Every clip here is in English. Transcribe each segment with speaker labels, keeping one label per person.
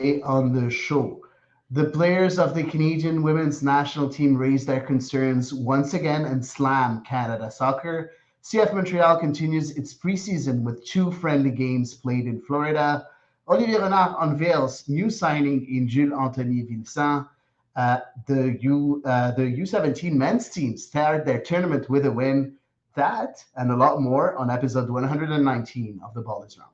Speaker 1: on the show. The players of the Canadian women's national team raised their concerns once again and slam Canada Soccer. CF Montreal continues its preseason with two friendly games played in Florida. Olivier Renard unveils new signing in Jules Anthony Vilsaint. The U17 men's team started their tournament with a win. That and a lot more on episode 119 of The Ball is Round.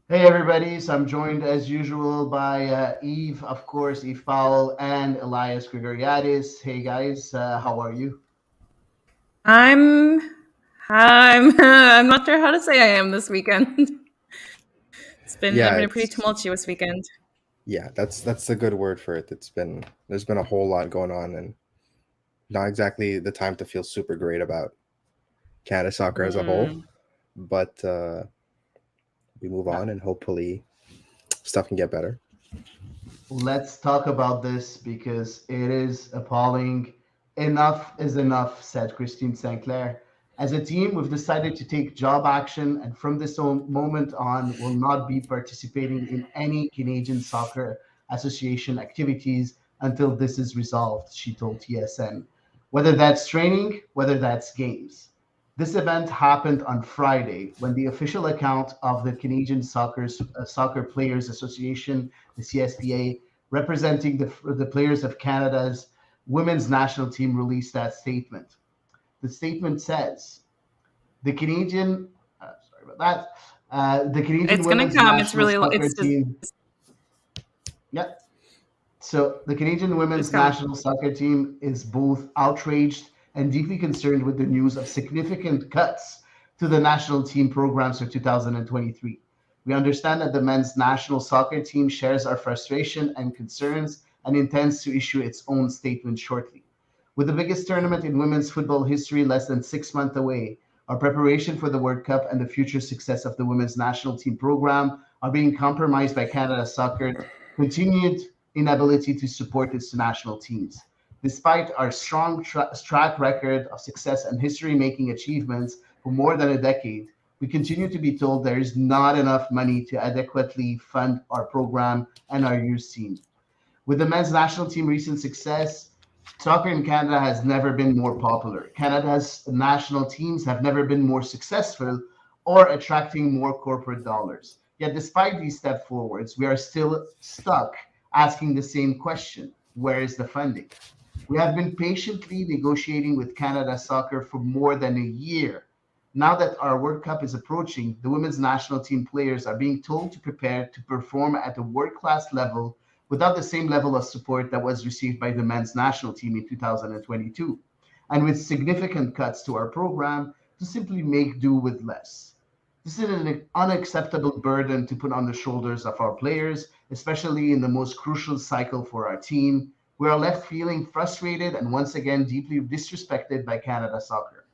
Speaker 1: Hey everybody, so I'm joined as usual by Eve, of course, Eve Powell and Elias Grigoriadis. Hey guys, how are you?
Speaker 2: I'm I'm not sure how to say I am this weekend. It's been a pretty tumultuous weekend.
Speaker 3: Yeah, that's a good word for it. There's been a whole lot going on and not exactly the time to feel super great about Canada soccer as a whole. But we move on and hopefully stuff can get better.
Speaker 1: Let's talk about this because it is appalling. Enough is enough, said Christine St. Clair. As a team, we've decided to take job action and from this moment on will not be participating in any Canadian Soccer Association activities until this is resolved, she told TSN. Whether that's training, whether that's games. This event happened on Friday when the official account of the Canadian Soccer Players Association, the CSPA, representing the players of Canada's women's national team, released that statement. The statement says, the Canadian, the Canadian women's national soccer team. Yeah. So the Canadian women's national soccer team is both outraged and deeply concerned with the news of significant cuts to the national team programs for 2023. We understand that the men's national soccer team shares our frustration and concerns and intends to issue its own statement shortly. With the biggest tournament in women's football history less than 6 months away, our preparation for the World Cup and the future success of the women's national team program are being compromised by Canada Soccer's continued inability to support its national teams. Despite our strong track record of success and history-making achievements for more than a decade, we continue to be told there is not enough money to adequately fund our program and our youth team. With the men's national team recent success, soccer in Canada has never been more popular. Canada's national teams have never been more successful or attracting more corporate dollars. Yet despite these step forwards, we are still stuck asking the same question: where is the funding? We have been patiently negotiating with Canada Soccer for more than a year. Now that our World Cup is approaching, the women's national team players are being told to prepare to perform at a world-class level without the same level of support that was received by the men's national team in 2022, and with significant cuts to our program to simply make do with less. This is an unacceptable burden to put on the shoulders of our players, especially in the most crucial cycle for our team. We are left feeling frustrated and once again deeply disrespected by Canada Soccer.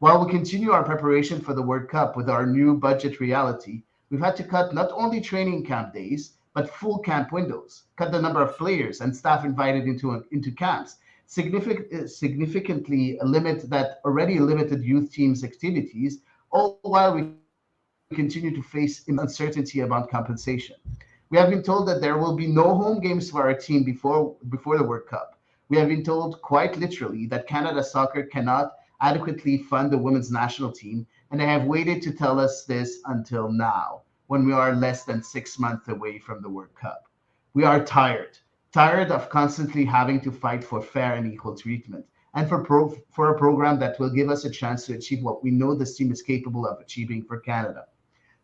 Speaker 1: While we continue our preparation for the World Cup with our new budget reality, we've had to cut not only training camp days, but full camp windows, cut the number of players and staff invited into camps, significantly limit that already limited youth teams' activities, all while we continue to face uncertainty about compensation. We have been told that there will be no home games for our team before the World Cup. We have been told quite literally that Canada Soccer cannot adequately fund the women's national team, and they have waited to tell us this until now, when we are less than 6 months away from the World Cup. We are tired of constantly having to fight for fair and equal treatment, and for a program that will give us a chance to achieve what we know this team is capable of achieving for Canada.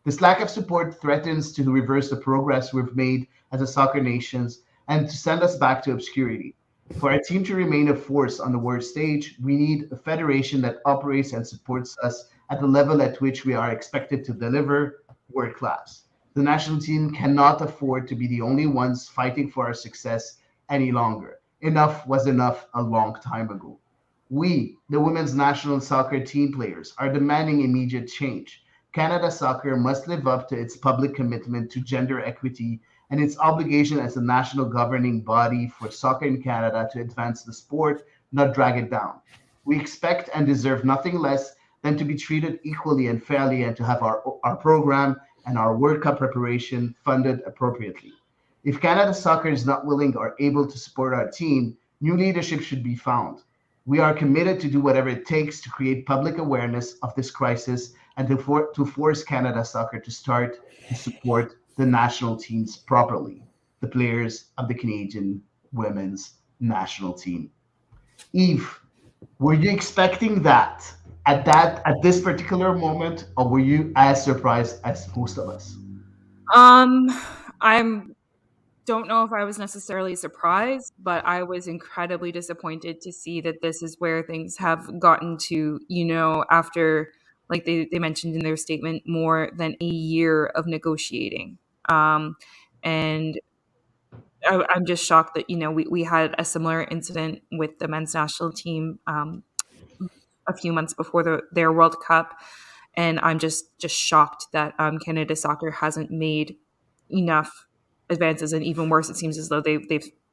Speaker 1: This lack of support threatens to reverse the progress we've made as a soccer nation and to send us back to obscurity. For our team to remain a force on the world stage, we need a federation that operates and supports us at the level at which we are expected to deliver world class. The national team cannot afford to be the only ones fighting for our success any longer. Enough was enough a long time ago. We, the women's national soccer team players, are demanding immediate change. Canada Soccer must live up to its public commitment to gender equity and its obligation as the national governing body for soccer in Canada to advance the sport, not drag it down. We expect and deserve nothing less than to be treated equally and fairly and to have our program and our World Cup preparation funded appropriately. If Canada Soccer is not willing or able to support our team, new leadership should be found. We are committed to do whatever it takes to create public awareness of this crisis and to force Canada Soccer to start to support the national teams properly, the players of the Canadian women's national team. Eve, were you expecting that at this particular moment, or were you as surprised as most of us?
Speaker 2: I'm don't know if I was necessarily surprised, but I was incredibly disappointed to see that this is where things have gotten to, after, like they mentioned in their statement, more than a year of negotiating. And I'm just shocked that, we had a similar incident with the men's national team a few months before their World Cup. And I'm just shocked that Canada Soccer hasn't made enough advances, and even worse, it seems as though they've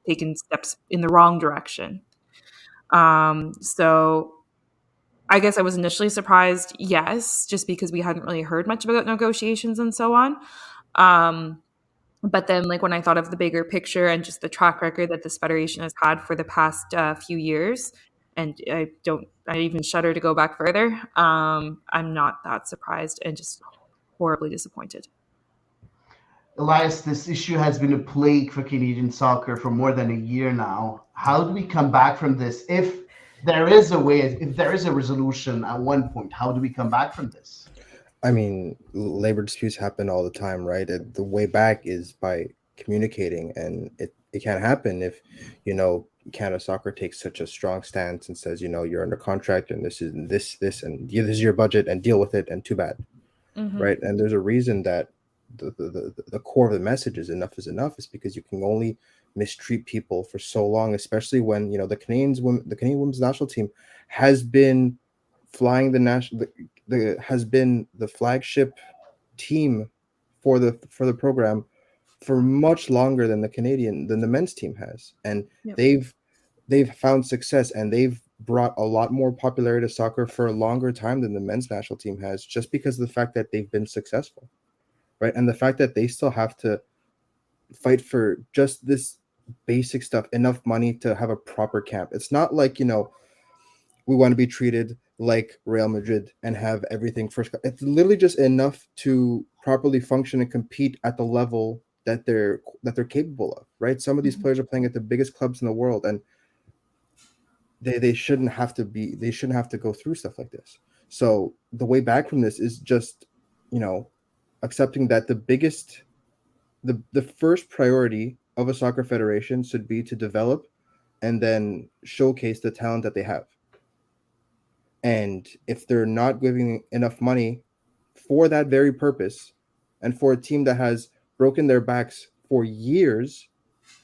Speaker 2: taken steps in the wrong direction. So I guess I was initially surprised, yes, just because we hadn't really heard much about negotiations and so on. But then, like, when I thought of the bigger picture and just the track record that this federation has had for the past few years, and I even shudder to go back further, I'm not that surprised and just horribly disappointed.
Speaker 1: Elias, this issue has been a plague for Canadian soccer for more than a year now. How do we come back from this? If there is a way, if there is a resolution at one point, how do we come back from this?
Speaker 3: I mean, labor disputes happen all the time, right? The way back is by communicating, and it can't happen if, Canada Soccer takes such a strong stance and says, you're under contract and this is this, and this is your budget and deal with it, and too bad, right? And there's a reason that the core of the message is enough is enough, is because you can only mistreat people for so long, especially when, the Canadian women's national team has been flying has been the flagship team for the program for much longer than the men's team has, and they've found success, and they've brought a lot more popularity to soccer for a longer time than the men's national team has, just because of the fact that they've been successful, right? And the fact that they still have to fight for just this basic stuff, enough money to have a proper camp. It's not like, we want to be treated like Real Madrid and have everything first. It's literally just enough to properly function and compete at the level that they're capable of, right? Some of these players are playing at the biggest clubs in the world, and they shouldn't have to go through stuff like this. So the way back from this is just, accepting that the first priority of a soccer federation should be to develop and then showcase the talent that they have. And if they're not giving enough money for that very purpose, and for a team that has broken their backs for years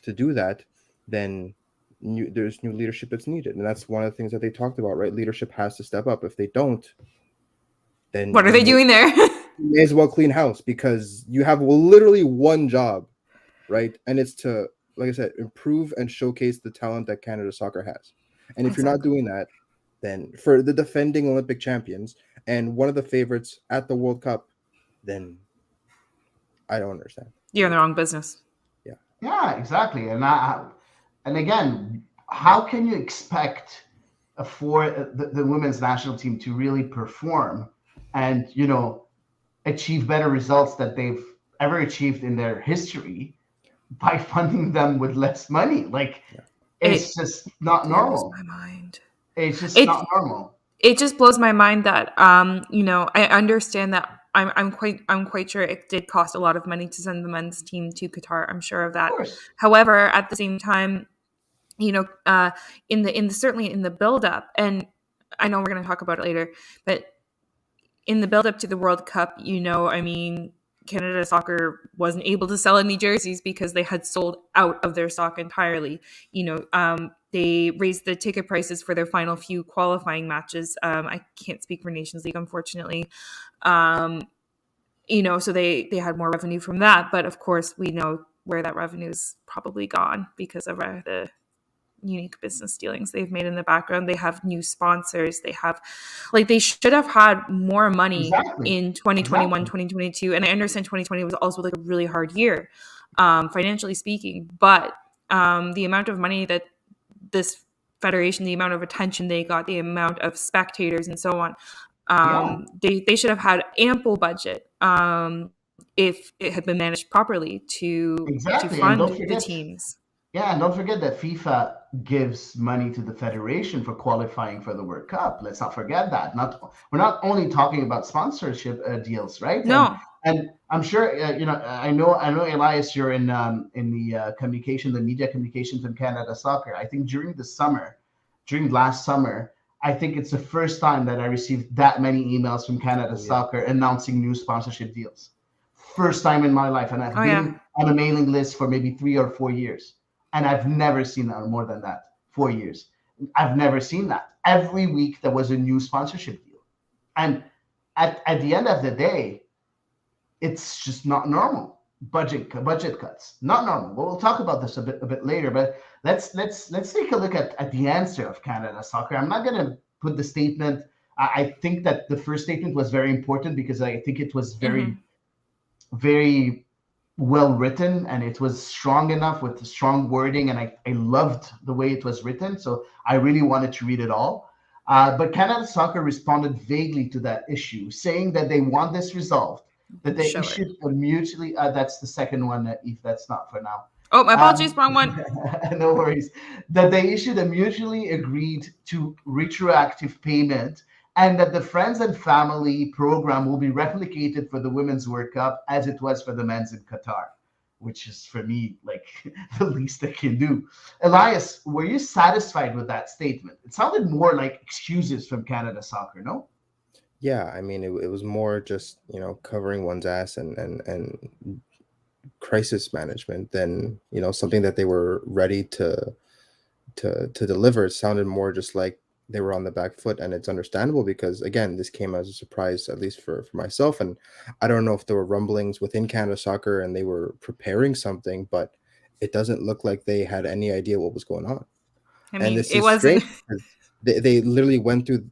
Speaker 3: to do that, then there's new leadership that's needed. And that's one of the things that they talked about, right? Leadership has to step up. If they don't, then
Speaker 2: what are they doing there?
Speaker 3: You may as well clean house, because you have literally one job, right? And it's to, like I said, improve and showcase the talent that Canada Soccer has. And if you're not doing that, then for the defending Olympic champions and one of the favorites at the World Cup, then I don't understand.
Speaker 2: You're in the wrong business.
Speaker 1: Yeah, exactly. And again, how can you expect for the women's national team to really perform and, achieve better results that they've ever achieved in their history by funding them with less money? It's just not normal.
Speaker 2: My mind.
Speaker 1: It's just not normal.
Speaker 2: It just blows my mind that I understand that I'm quite sure it did cost a lot of money to send the men's team to Qatar. I'm sure of that.
Speaker 1: Of course.
Speaker 2: However, at the same time, certainly in the build up, and I know we're going to talk about it later, but in the build up to the World Cup, Canada Soccer wasn't able to sell any jerseys because they had sold out of their stock entirely. they raised the ticket prices for their final few qualifying matches. I can't speak for Nations League, unfortunately. So they had more revenue from that. But of course, we know where that revenue's probably gone because of the unique business dealings they've made in the background. They have new sponsors. They should have had more money in 2021, 2022. And I understand 2020 was also like a really hard year, financially speaking. But the amount of money that this federation, the amount of attention they got, the amount of spectators and so on, they should have had ample budget if it had been managed properly to fund the teams.
Speaker 1: Yeah, and don't forget that FIFA gives money to the federation for qualifying for the World Cup. Let's not forget that. We're not only talking about sponsorship deals, right?
Speaker 2: No.
Speaker 1: And I'm sure I know Elias, you're in the the media communication from Canada Soccer. I think during last summer, I think it's the first time that I received that many emails from Canada Soccer announcing new sponsorship deals. First time in my life, and I've been on a mailing list for maybe 3 or 4 years. And I've never seen that, more than that, 4 years. I've never seen that. Every week there was a new sponsorship deal. And at the end of the day, it's just not normal. Budget cuts, not normal. We'll talk about this a bit later, but let's take a look at the answer of Canada Soccer. I'm not going to put the statement. I think that the first statement was very important because I think it was very, very well written, and it was strong enough with the strong wording, and I loved the way it was written, so I really wanted to read it all. But Canada Soccer responded vaguely to that issue, saying that they want this resolved, that they issued a mutually that's the second one, Eve, that's not for now.
Speaker 2: Oh, my apologies, wrong one.
Speaker 1: No worries. That they issued a mutually agreed to retroactive payment, and that the Friends and Family program will be replicated for the Women's World Cup as it was for the men's in Qatar, which is, for me, like the least they can do. Elias, were you satisfied with that statement? It sounded more like excuses from Canada Soccer, no?
Speaker 3: Yeah, I mean, it was more just, covering one's ass and crisis management than, something that they were ready to deliver. It sounded more just like they were on the back foot, and it's understandable because, again, this came as a surprise, at least for myself. And I don't know if there were rumblings within Canada Soccer and they were preparing something, but it doesn't look like they had any idea what was going on.
Speaker 2: I mean, it wasn't.
Speaker 3: They literally went through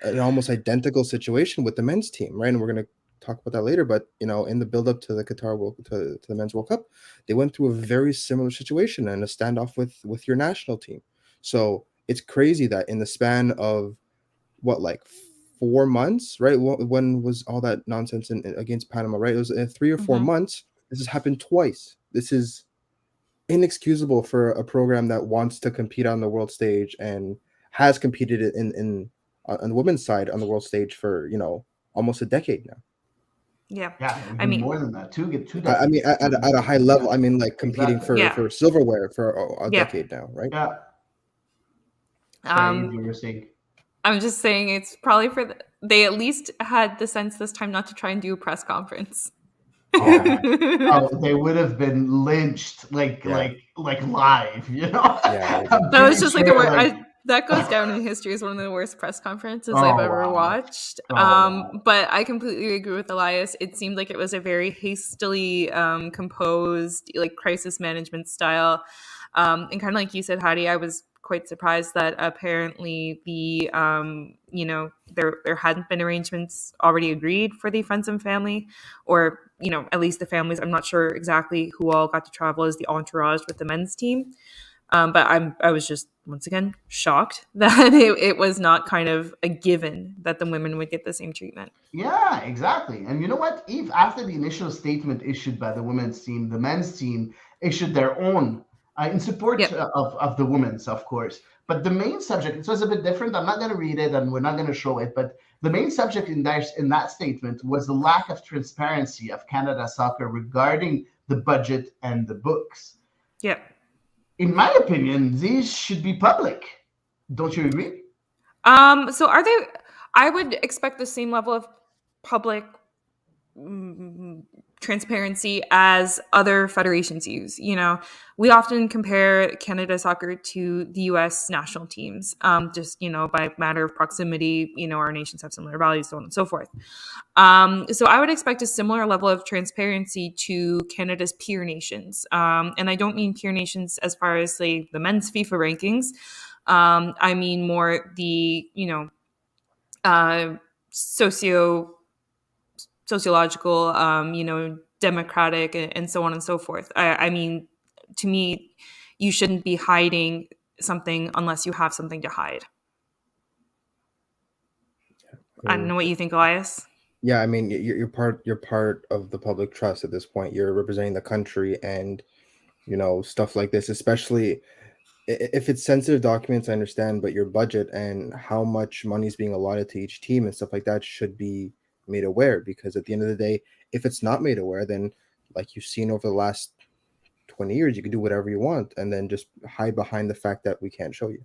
Speaker 3: an almost identical situation with the men's team, right? And we're going to talk about that later. But in the build-up to the Qatar to the Men's World Cup, they went through a very similar situation and a standoff with your national team. So it's crazy that in the span of 4 months, right? When was all that nonsense against Panama, right? It was 3 or 4 months. This has happened twice. This is inexcusable for a program that wants to compete on the world stage and has competed on the women's side on the world stage for almost a decade now.
Speaker 2: Yeah,
Speaker 1: I mean more than that. 2 decades.
Speaker 3: I mean, at a high level, I mean, like competing for silverware for a decade now, right?
Speaker 1: Yeah. You were saying.
Speaker 2: I'm just saying it's probably they at least had the sense this time not to try and do a press conference.
Speaker 1: They would have been lynched like live,
Speaker 2: Yeah, that was just that goes down in history as one of the worst press conferences I've ever watched. But I completely agree with Elias. It seemed like it was a very hastily composed, crisis management style, and kind of like you said, Hady, I was quite surprised that apparently there hadn't been arrangements already agreed for the Friends and Family, or at least the families. I'm not sure exactly who all got to travel as the entourage with the men's team, but I was just once again shocked that it was not kind of a given that the women would get the same treatment.
Speaker 1: Yeah, exactly. And you know what, Eve, after the initial statement issued by the women's team, the men's team issued their own in support of the women's, of course. But the main subject, it was a bit different. I'm not going to read it and we're not going to show it. But the main subject in that statement was the lack of transparency of Canada Soccer regarding the budget and the books.
Speaker 2: Yeah.
Speaker 1: In my opinion, these should be public. Don't you agree?
Speaker 2: So are they? I would expect the same level of public transparency as other federations use. We often compare Canada Soccer to the U.S. national teams, just, by matter of proximity. Our nations have similar values, so on and so forth. So I would expect a similar level of transparency to Canada's peer nations. And I don't mean peer nations as far as, say, the men's FIFA rankings. I mean more the, sociological, democratic, and so on and so forth. I mean, to me, you shouldn't be hiding something unless you have something to hide. I don't know what you think, Elias.
Speaker 3: Yeah, I mean, you're part of the public trust at this point. You're representing the country, and stuff like this, especially if it's sensitive documents, I understand, but your budget and how much money is being allotted to each team and stuff like that should be made aware, because at the end of the day, if it's not made aware, then like you've seen over the last 20 years, you can do whatever you want and then just hide behind the fact that we can't show you.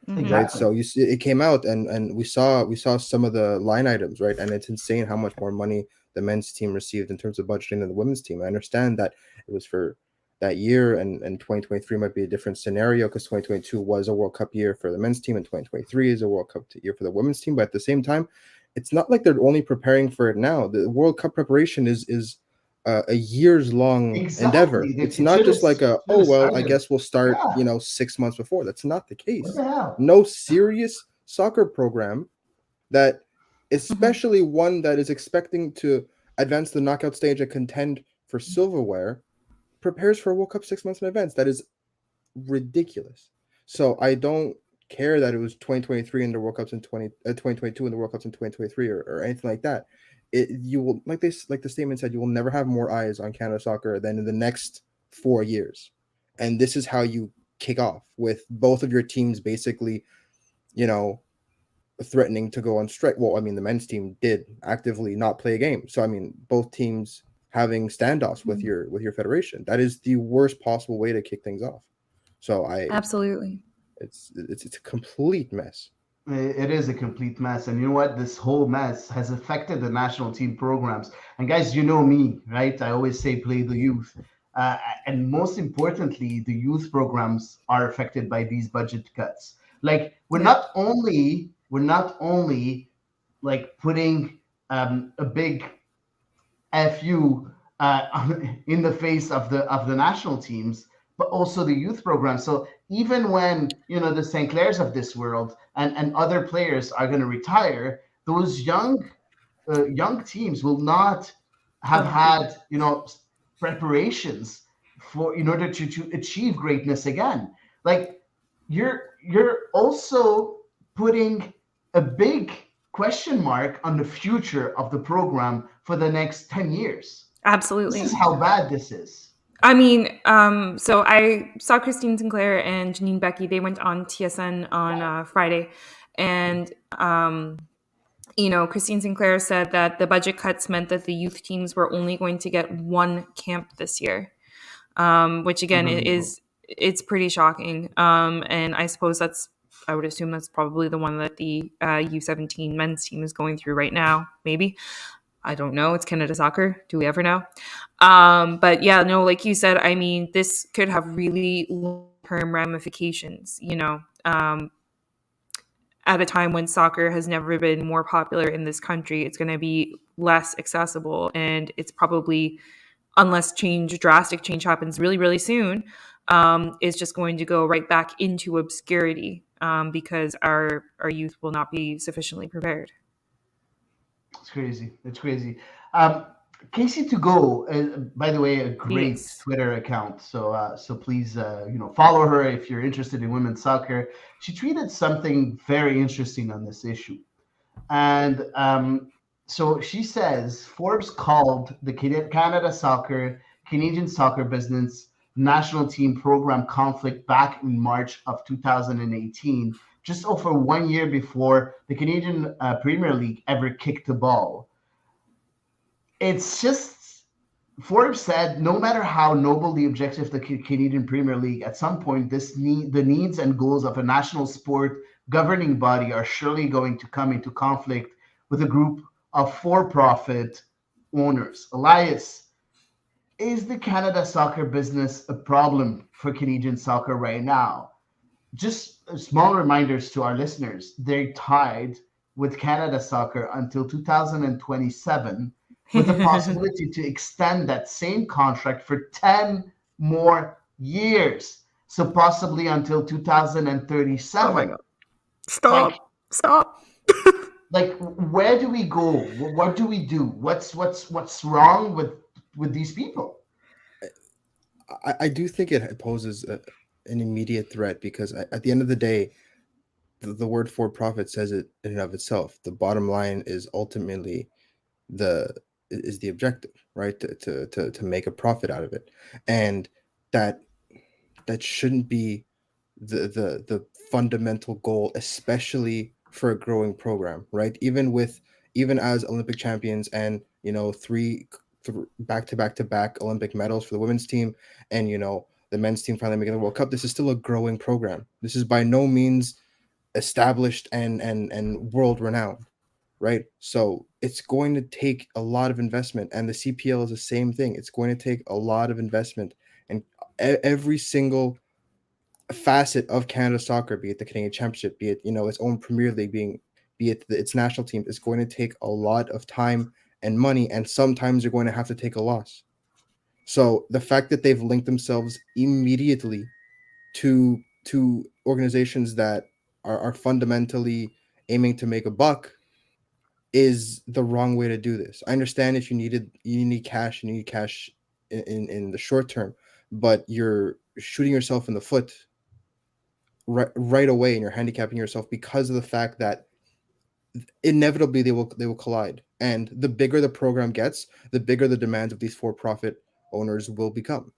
Speaker 1: Exactly.
Speaker 3: Right. So it came out and we saw some of the line items, right? And it's insane how much more money the men's team received in terms of budgeting than the women's team. I understand that it was for that year, and 2023 might be a different scenario because 2022 was a World Cup year for the men's team and 2023 is a World Cup year for the women's team. But at the same time, it's not like they're only preparing for it now. The World Cup preparation is a years long endeavor. It's not just like I guess we'll start 6 months before. That's not the case. No serious soccer program that, especially one that is expecting to advance the knockout stage and contend for silverware, prepares for a World Cup 6 months in advance. That is ridiculous. So I don't care that it was 2023 in the World Cups in 2022 in the World Cups in 2023 or anything like that. You will, like the statement said, you will never have more eyes on Canada Soccer than in the next 4 years. And this is how you kick off, with both of your teams basically, threatening to go on strike. Well, I mean, the men's team did actively not play a game. So, I mean, both teams having standoffs with your federation. That is the worst possible way to kick things off. So
Speaker 2: absolutely,
Speaker 3: it's a complete mess.
Speaker 1: It is a complete mess. And you know what? This whole mess has affected the national team programs. And guys, you know me, right? I always say play the youth. And most importantly, the youth programs are affected by these budget cuts. Like we're not only like putting a big FU in the face of the national teams, but also the youth program. So even when the St. Clairs of this world and other players are going to retire, those young teams will not have had preparations in order to achieve greatness again. Like you're also putting a big question mark on the future of the program for the next 10 years.
Speaker 2: Absolutely.
Speaker 1: This is how bad this is.
Speaker 2: I mean, so I saw Christine Sinclair and Janine Becky. They went on TSN on Friday. And, Christine Sinclair said that the budget cuts meant that the youth teams were only going to get one camp this year, which, again, it's pretty shocking. And I suppose I would assume that's probably the one that the U17 men's team is going through right now, maybe. I don't know. It's Canada Soccer. Do we ever know? But yeah, no, like you said, I mean, this could have really long-term ramifications, at a time when soccer has never been more popular in this country. It's going to be less accessible, and it's probably, unless drastic change happens really, really soon, is just going to go right back into obscurity because our youth will not be sufficiently prepared.
Speaker 1: It's crazy. It's crazy. Casey to go, by the way, a great Twitter account. So please, follow her if you're interested in women's soccer. She tweeted something very interesting on this issue, and so she says Forbes called the Canada Soccer, Canadian soccer business national team program conflict back in March of 2018. Just over 1 year before the Canadian Premier League ever kicked the ball. It's just, Forbes said, no matter how noble the objective of the Canadian Premier League, at some point, the needs and goals of a national sport governing body are surely going to come into conflict with a group of for-profit owners. Elias, is the Canada soccer business a problem for Canadian soccer right now? Just small reminders to our listeners. They're tied with Canada soccer until 2027 with the possibility to extend that same contract for 10 more years. So possibly until 2037.
Speaker 2: Oh my God. Stop.
Speaker 1: Like where do we go? What do we do? What's wrong with these people?
Speaker 3: I do think it poses an immediate threat because at the end of the day, the word for profit says it in and of itself. The bottom line is ultimately the the objective, right? To make a profit out of it, and that shouldn't be the fundamental goal, especially for a growing program, right? Even as Olympic champions and three back to back to back Olympic medals for the women's team, and the men's team finally making the World Cup. This is still a growing program. This is by no means established and world renowned, right? So it's going to take a lot of investment, and the CPL is the same thing. It's going to take a lot of investment, and every single facet of Canada soccer, be it the Canadian Championship, be it its own Premier League, be it its national team, is going to take a lot of time and money, and sometimes you're going to have to take a loss. So the fact that they've linked themselves immediately to organizations that are fundamentally aiming to make a buck is the wrong way to do this. I understand if you need cash, you need cash in the short term, but you're shooting yourself in the foot right away, and you're handicapping yourself because of the fact that inevitably they will collide. And the bigger the program gets, the bigger the demands of these for-profit owners will become.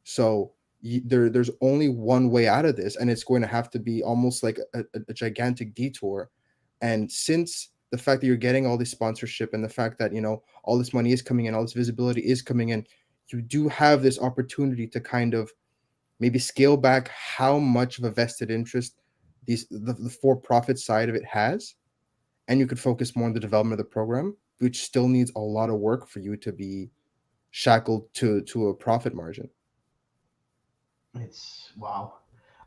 Speaker 3: So there's only one way out of this, and it's going to have to be almost like a gigantic detour. And since the fact that you're getting all this sponsorship and the fact that all this money is coming in, all this visibility is coming in, you do have this opportunity to kind of maybe scale back how much of a vested interest the for-profit side of it has, and you could focus more on the development of the program, which still needs a lot of work for you to be shackled to a profit margin.
Speaker 1: It's wow.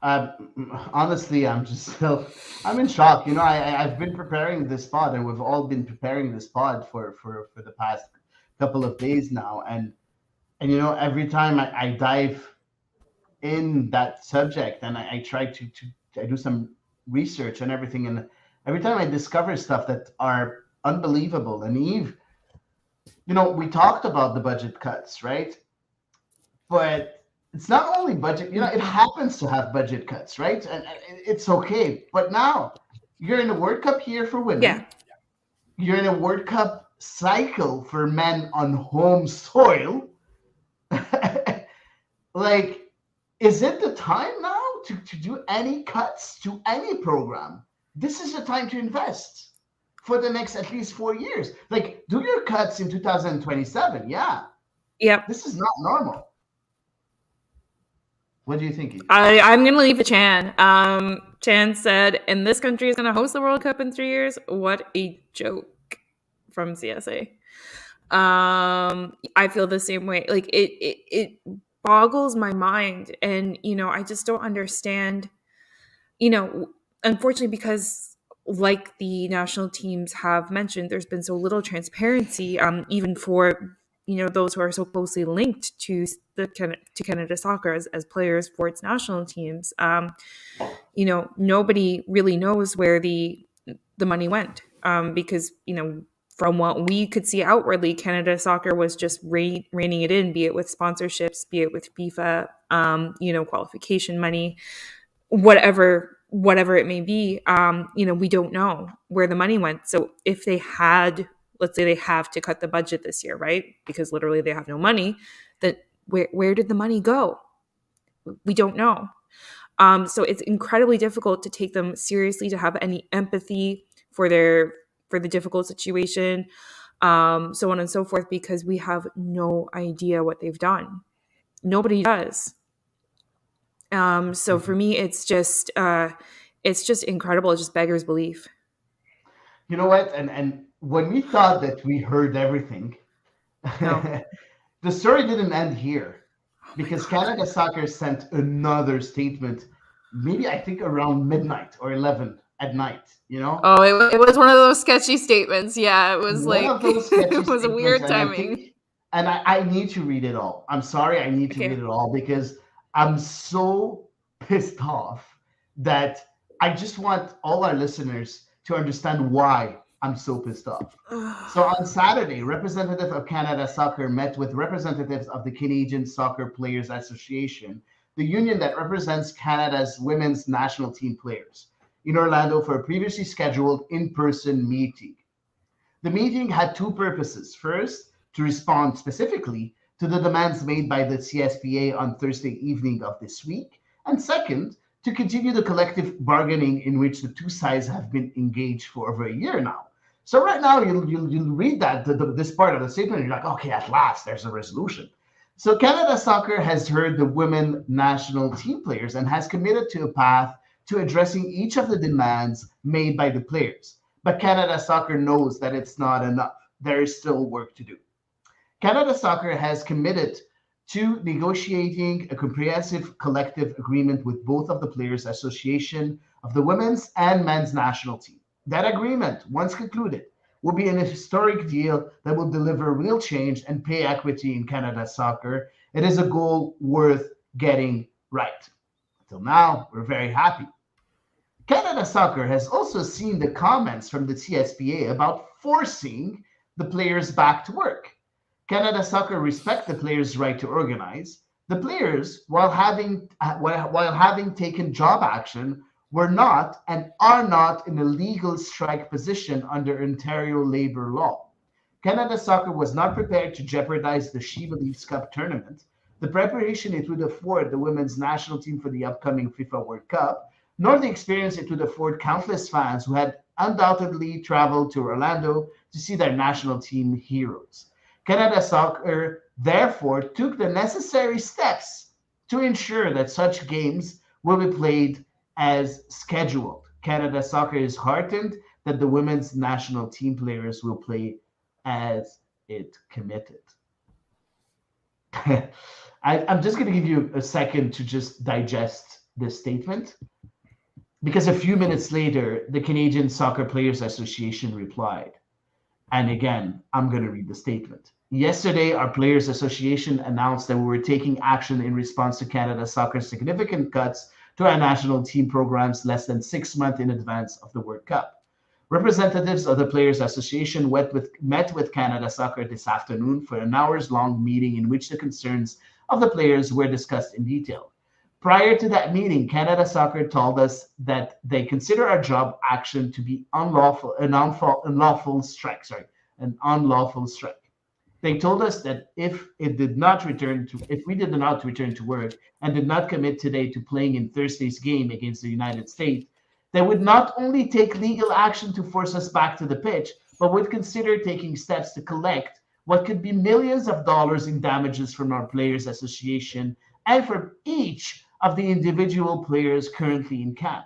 Speaker 1: Honestly, I'm in shock. I've been preparing this pod, and we've all been preparing this pod for the past couple of days now, and every time I dive in that subject and I try to I do some research and everything, and every time I discover stuff that are unbelievable. And Eve, we talked about the budget cuts, right? But it's not only budget, it happens to have budget cuts, right? And it's okay. But now you're in a World Cup year for women.
Speaker 2: Yeah.
Speaker 1: You're in a World Cup cycle for men on home soil. Like, is it the time now to do any cuts to any program? This is the time to invest for the next at least 4 years. Like, do your cuts in 2027. Yeah.
Speaker 2: Yep.
Speaker 1: This is not normal. What do you think?
Speaker 2: I'm going to leave it Chan. Chan said, and this country is going to host the World Cup in 3 years. What a joke from CSA. I feel the same way. Like it boggles my mind. And, I just don't understand, unfortunately, because like the national teams have mentioned, there's been so little transparency, even for those who are so closely linked to Canada soccer as players for its national teams. Nobody really knows where the money went, because from what we could see outwardly, Canada soccer was just reining it in, be it with sponsorships, be it with FIFA, qualification money, whatever it may be. We don't know where the money went. So if they had, let's say they have to cut the budget this year, right? Because literally they have no money, then where did the money go? We don't know. So it's incredibly difficult to take them seriously, to have any empathy for the difficult situation, so on and so forth, because we have no idea what they've done. Nobody does. So for me, it's just incredible. It just beggars belief.
Speaker 1: You know what? And when we thought that we heard everything,
Speaker 2: no.
Speaker 1: the story didn't end here, because Canada Soccer sent another statement, maybe I think around midnight or 11 at night, you know?
Speaker 2: Oh, it was one of those sketchy statements. Yeah, it was
Speaker 1: One
Speaker 2: like,
Speaker 1: of those sketchy
Speaker 2: it was a
Speaker 1: statements,
Speaker 2: weird
Speaker 1: and I
Speaker 2: timing.
Speaker 1: think, and I need to read it all. I'm sorry, I need to
Speaker 2: Okay.
Speaker 1: read it all because I'm so pissed off that I just want all our listeners to understand why I'm so pissed off. So on Saturday, representative of Canada Soccer met with representatives of the Canadian Soccer Players Association, the union that represents Canada's women's national team players, in Orlando for a previously scheduled in-person meeting. The meeting had two purposes. First, to respond specifically to the demands made by the CSPA on Thursday evening of this week, and second, to continue the collective bargaining in which the two sides have been engaged for over a year now. So right now, you'll read that this part of the statement, and you're like, okay, at last, there's a resolution. So Canada Soccer has heard the women national team players and has committed to a path to addressing each of the demands made by the players. But Canada Soccer knows that it's not enough. There is still work to do. Canada Soccer has committed to negotiating a comprehensive collective agreement with both of the Players Association of the women's and men's national team. That agreement, once concluded, will be an historic deal that will deliver real change and pay equity in Canada Soccer. It is a goal worth getting right. Until now, we're very happy. Canada Soccer has also seen the comments from the CSPA about forcing the players back to work. Canada Soccer respect the players' right to organize. The players, while having taken job action, were not and are not in a legal strike position under Ontario labor law. Canada Soccer was not prepared to jeopardize the She Believes Cup tournament, the preparation it would afford the women's national team for the upcoming FIFA World Cup, nor the experience it would afford countless fans who had undoubtedly traveled to Orlando to see their national team heroes. Canada Soccer therefore took the necessary steps to ensure that such games will be played as scheduled. Canada Soccer is heartened that the women's national team players will play as it committed. I'm just going to give you a second to just digest this statement, because a few minutes later, the Canadian Soccer Players Association replied. And again, I'm going to read the statement. Yesterday, our Players Association announced that we were taking action in response to Canada Soccer's significant cuts to our national team programs less than 6 months in advance of the World Cup. Representatives of the Players Association met with Canada Soccer this afternoon for an hours-long meeting in which the concerns of the players were discussed in detail. Prior to that meeting, Canada Soccer told us that they consider our job action to be an unlawful strike. They told us that if we did not return to work and did not commit today to playing in Thursday's game against the United States, they would not only take legal action to force us back to the pitch, but would consider taking steps to collect what could be millions of dollars in damages from our Players Association and from each of the individual players currently in camp.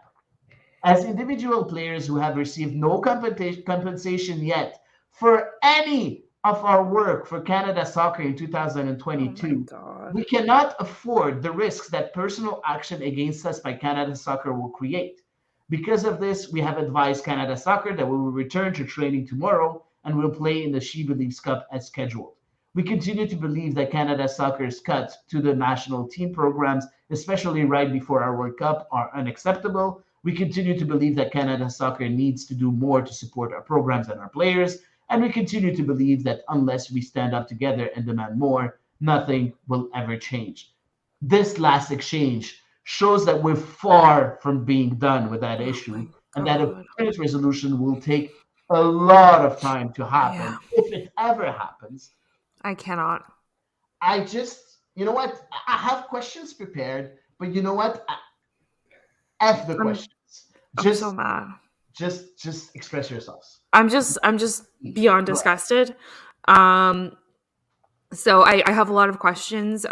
Speaker 1: As individual players who have received no compensation yet for any of our work for Canada Soccer in 2022, we cannot afford the risks that personal action against us by Canada Soccer will create. Because of this, we have advised Canada Soccer that we will return to training tomorrow and will play in the She Believes Cup as scheduled. We continue to believe that Canada Soccer's cuts to the national team programs, especially right before our World Cup, are unacceptable. We continue to believe that Canada Soccer needs to do more to support our programs and our players. And we continue to believe that unless we stand up together and demand more, nothing will ever change. This last exchange shows that we're far from being done with that issue, and that a permanent resolution will take a lot of time to happen, if it ever happens.
Speaker 2: I cannot.
Speaker 1: I just, you know what? I have questions prepared, but you know what? F the questions.
Speaker 2: I'm so mad.
Speaker 1: Just express yourselves.
Speaker 2: I'm just beyond disgusted. So I have a lot of questions.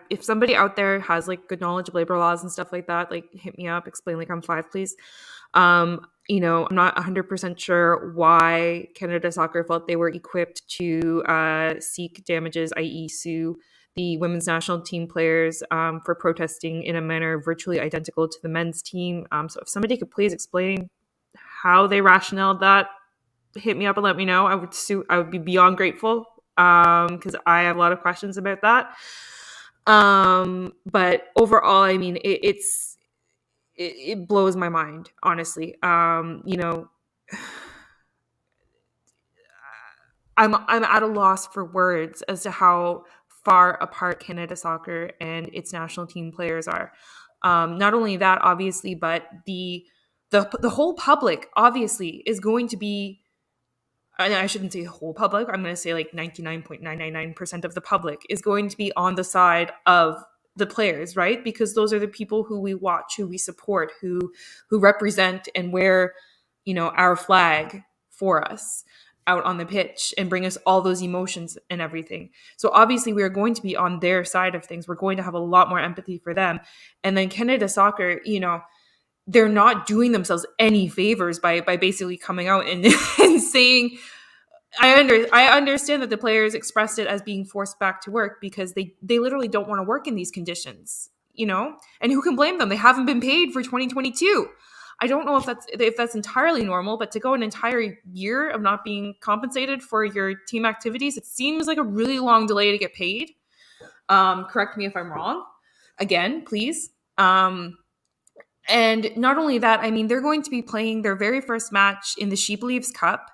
Speaker 2: If somebody out there has like good knowledge of labor laws and stuff like that, like hit me up, explain like I'm 5, please. You know, I'm not 100% sure why Canada Soccer felt they were equipped to seek damages, i.e. sue the women's national team players for protesting in a manner virtually identical to the men's team. So if somebody could please explain how they rationaled that, hit me up and let me know. I would be beyond grateful because I have a lot of questions about that. But overall, I mean, it blows my mind, honestly. You know, I'm at a loss for words as to how far apart Canada Soccer and its national team players are. Not only that, obviously, but the whole public obviously is going to be. And I shouldn't say the whole public. I'm going to say like 99.999% of the public is going to be on the side of the players, right? Because those are the people who we watch, who we support, who represent and wear, you know, our flag for us out on the pitch and bring us all those emotions and everything. So obviously we are going to be on their side of things. We're going to have a lot more empathy for them. And then Canada Soccer, you know, they're not doing themselves any favors by basically coming out and, and saying, I understand that the players expressed it as being forced back to work because they literally don't want to work in these conditions, you know? And who can blame them? They haven't been paid for 2022. I don't know if that's entirely normal, but to go an entire year of not being compensated for your team activities, it seems like a really long delay to get paid. Correct me if I'm wrong. Again, please. And not only that, I mean, they're going to be playing their very first match in the Sheep Leaves Cup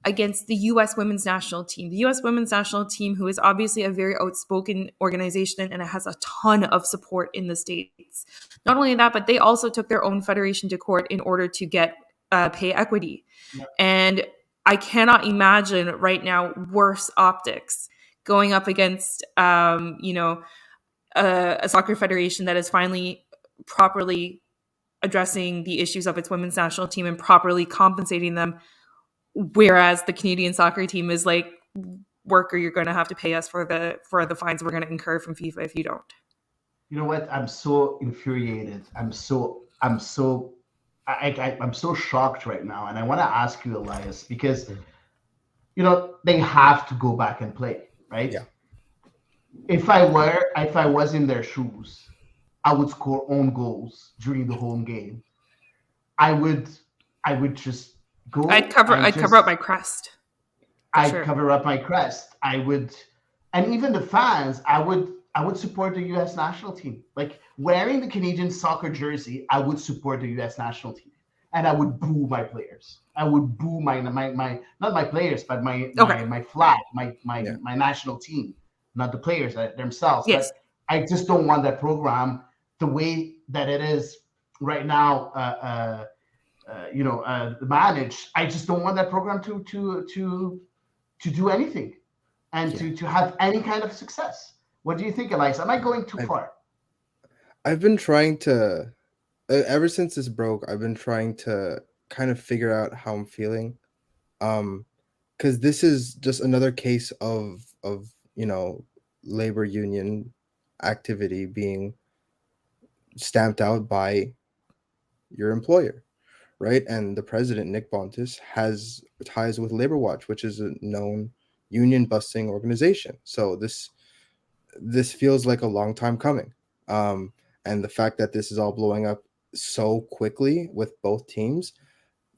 Speaker 2: against the U.S. women's national team. The U.S. women's national team, who is obviously a very outspoken organization and it has a ton of support in the States. Not only that, but they also took their own federation to court in order to get pay equity. Yeah. And I cannot imagine right now worse optics going up against, you know, a soccer federation that is finally properly addressing the issues of its women's national team and properly compensating them, whereas the Canadian soccer team is like, worker, you're going to have to pay us for the fines we're going to incur from FIFA if you don't.
Speaker 1: You know what? I'm so infuriated. I'm so shocked right now, and I want to ask you, Elias, because you know they have to go back and play, right?
Speaker 3: Yeah.
Speaker 1: If I was in their shoes, I would score own goals during the home game. I would just go.
Speaker 2: I'd cover up my crest.
Speaker 1: Cover up my crest. I would, and even the fans, I would support the U.S. national team. Like wearing the Canadian soccer jersey, I would support the U.S. national team, and I would boo my players. I would boo my not my players, but my flag, my national team, not the players themselves.
Speaker 2: Yes.
Speaker 1: But I just don't want that program the way that it is right now. Managed. I just don't want that program to do anything and to have any kind of success. What do you think, Elias? Am I going too far?
Speaker 3: I've been trying to, ever since this broke, I've been trying to kind of figure out how I'm feeling. Because this is just another case of you know, labor union activity being stamped out by your employer, right? And the president, Nick Bontis, has ties with Labor Watch, which is a known union busting organization. So this feels like a long time coming. And the fact that this is all blowing up so quickly with both teams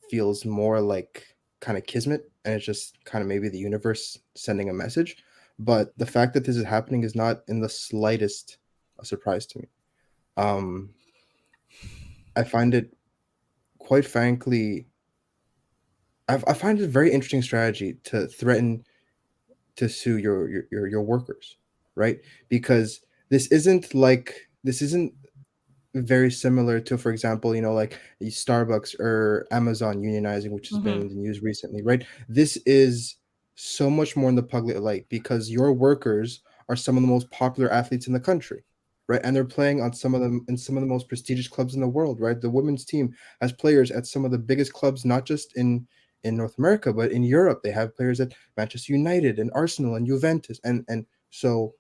Speaker 3: feels more like kind of kismet, and it's just kind of maybe the universe sending a message. But the fact that this is happening is not in the slightest a surprise to me. I find it, quite frankly, I find it a very interesting strategy to threaten to sue your workers, right? Because this isn't very similar to, for example, you know, like Starbucks or Amazon unionizing, which has been in the news recently, right? This is so much more in the public light because your workers are some of the most popular athletes in the country, right? And they're playing on some of the most prestigious clubs in the world, right? The women's team has players at some of the biggest clubs, not just in North America, but in Europe. They have players at Manchester United and Arsenal and Juventus. And so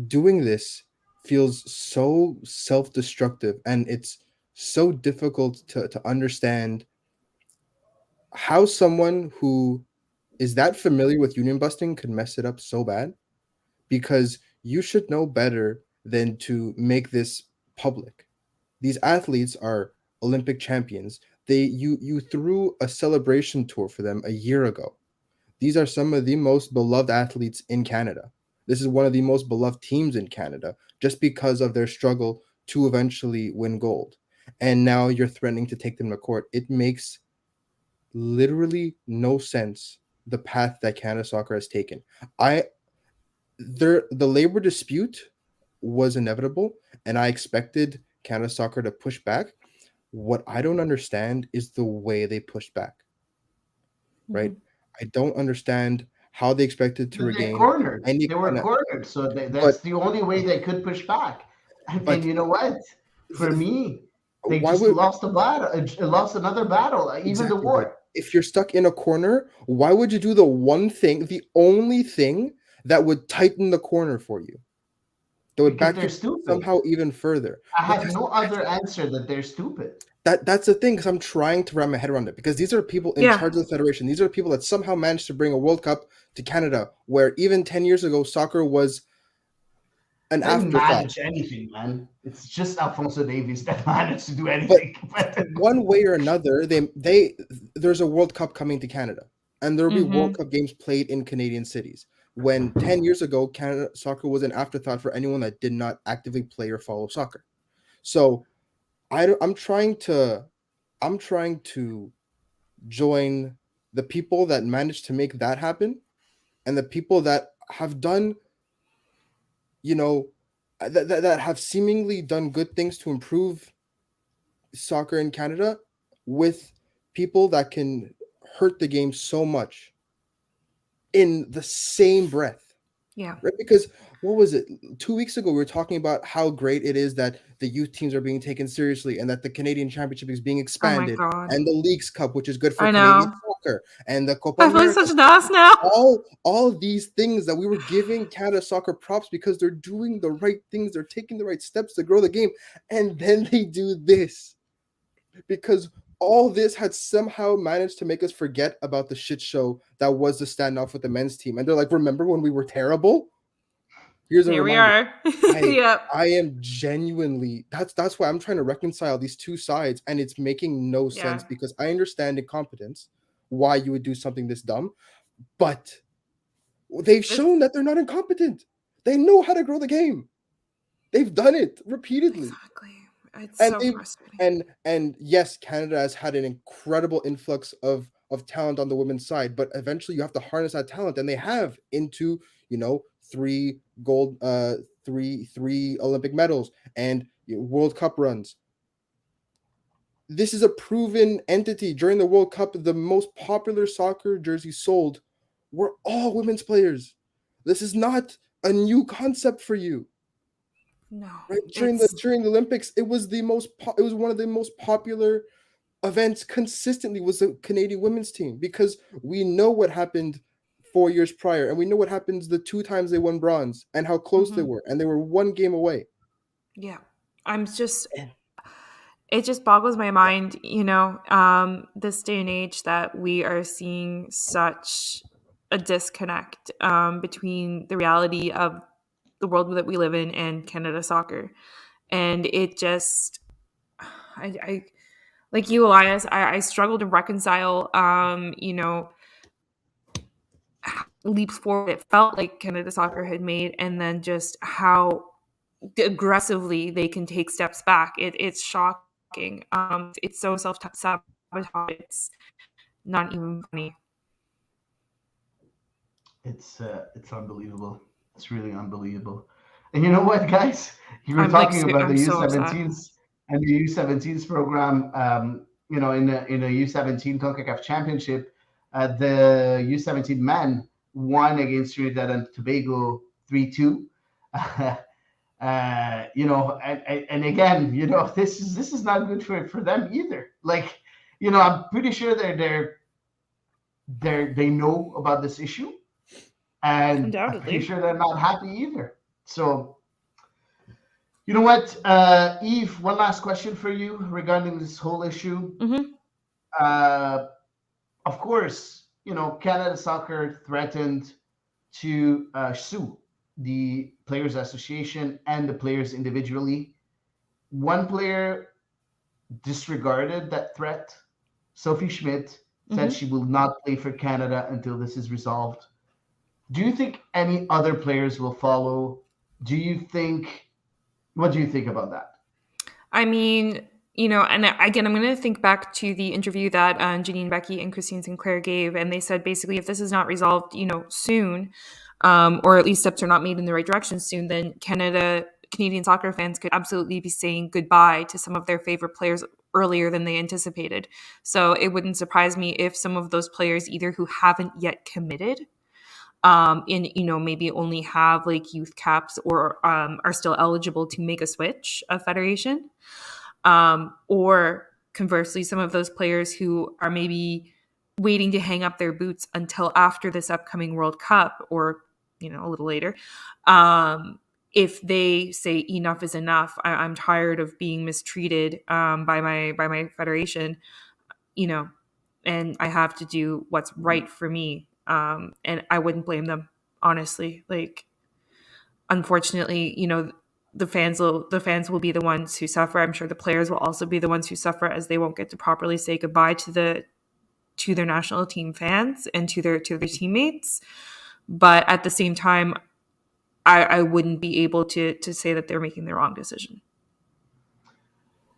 Speaker 3: doing this feels so self-destructive, and it's so difficult to understand how someone who is that familiar with union busting could mess it up so bad, because you should know better than to make this public. These athletes are Olympic champions. You threw a celebration tour for them a year ago. These are some of the most beloved athletes in Canada. This is one of the most beloved teams in Canada just because of their struggle to eventually win gold. And now you're threatening to take them to court. It makes literally no sense, the path that Canada Soccer has taken. The labor dispute was inevitable, and I expected Canada Soccer to push back. What I don't understand is the way they pushed back. Right? I don't understand how they expected to regain
Speaker 1: cornered.
Speaker 3: any
Speaker 1: They were
Speaker 3: kind of,
Speaker 1: cornered, so that's the only way they could push back. And you know what? For me, they
Speaker 3: why
Speaker 1: just
Speaker 3: would
Speaker 1: lost a battle, lost another battle, even the
Speaker 3: exactly,
Speaker 1: war.
Speaker 3: but if you're stuck in a corner, why would you do the one thing, the only thing that would tighten the corner for you? That would
Speaker 1: Because
Speaker 3: back
Speaker 1: they're
Speaker 3: you
Speaker 1: stupid.
Speaker 3: somehow even further.
Speaker 1: I have no other answer that they're stupid.
Speaker 3: That's the thing, because I'm trying to wrap my head around it, because these are people in charge of the federation. These are people that somehow managed to bring a World Cup to Canada, where even 10 years ago soccer was an
Speaker 1: Didn't
Speaker 3: afterthought.
Speaker 1: manage anything, man. It's just Alfonso Davies that managed to do anything.
Speaker 3: But one way or another, there's a World Cup coming to Canada, and there will be World Cup games played in Canadian cities. When 10 years ago, Canada soccer was an afterthought for anyone that did not actively play or follow soccer. So I'm trying to join the people that managed to make that happen, and the people that have done, that have seemingly done good things to improve soccer in Canada, with people that can hurt the game so much in the same breath.
Speaker 2: Yeah.
Speaker 3: Right? Because what was it? 2 weeks ago, we were talking about how great it is that the youth teams are being taken seriously, and that the Canadian Championship is being expanded, and the Leagues Cup, which is good for Canadian soccer, and the Copa
Speaker 2: America. I feel like such an ass now.
Speaker 3: All these things that we were giving Canada Soccer props because they're doing the right things, they're taking the right steps to grow the game, and then they do this. Because all this had somehow managed to make us forget about the shit show that was the standoff with the men's team. And they're like, remember when we were terrible? Here's a reminder.
Speaker 2: We are.
Speaker 3: I am genuinely, that's why I'm trying to reconcile these two sides, and it's making no sense, because I understand incompetence, why you would do something this dumb, but they've shown that they're not incompetent. They know how to grow the game. They've done it repeatedly.
Speaker 2: Exactly. It's so frustrating.
Speaker 3: And yes, Canada has had an incredible influx of talent on the women's side, but eventually you have to harness that talent, and they have, into 3 gold, three Olympic medals, and World Cup runs. This is a proven entity. During the World Cup, the most popular soccer jerseys sold were all women's players. This is not a new concept for you.
Speaker 2: No.
Speaker 3: Right? During the Olympics, it was one of the most popular events consistently, was the Canadian women's team, because we know what happened 4 years prior, and we know what happens the 2 times they won bronze, and how close they were, and they were 1 game away.
Speaker 2: Yeah. It just boggles my mind, this day and age, that we are seeing such a disconnect between the reality of the world that we live in and Canada soccer. And it just, I like you, Elias, I struggle to reconcile, leaps forward it felt like Canada soccer had made, and then just how aggressively they can take steps back. It's shocking. It's so self-sabotage. It's not even funny.
Speaker 1: It's unbelievable. It's really unbelievable. And you know what, guys? You were talking about the U17s and the U17s program. In a U17 CONCACAF Championship, the U17 men won against Trinidad and Tobago 3-2. And again, this is not good for them either. Like, I'm pretty sure they know about this issue, and I'm pretty sure they're not happy either. So You know what, Eve? One last question for you regarding this whole issue.
Speaker 2: Mm-hmm.
Speaker 1: Of course, Canada Soccer threatened to sue the Players Association and the players individually. One player disregarded that threat. Sophie Schmidt said she will not play for Canada until this is resolved. Do you think any other players will follow? What do you think about that?
Speaker 2: I mean, and again, I'm going to think back to the interview that Janine Becky and Christine Sinclair gave, and they said basically if this is not resolved, soon, or at least steps are not made in the right direction soon, then Canadian soccer fans could absolutely be saying goodbye to some of their favorite players earlier than they anticipated. So it wouldn't surprise me if some of those players, either who haven't yet committed, maybe only have like youth caps or are still eligible to make a switch of federation, or conversely, some of those players who are maybe waiting to hang up their boots until after this upcoming World Cup, or a little later, if they say enough is enough, I'm tired of being mistreated by my federation, and I have to do what's right for me. And I wouldn't blame them, honestly. Like, unfortunately, the fans will be the ones who suffer. I'm sure the players will also be the ones who suffer, as they won't get to properly say goodbye to their national team fans and to their teammates. But at the same time, I wouldn't be able to say that they're making the wrong decision.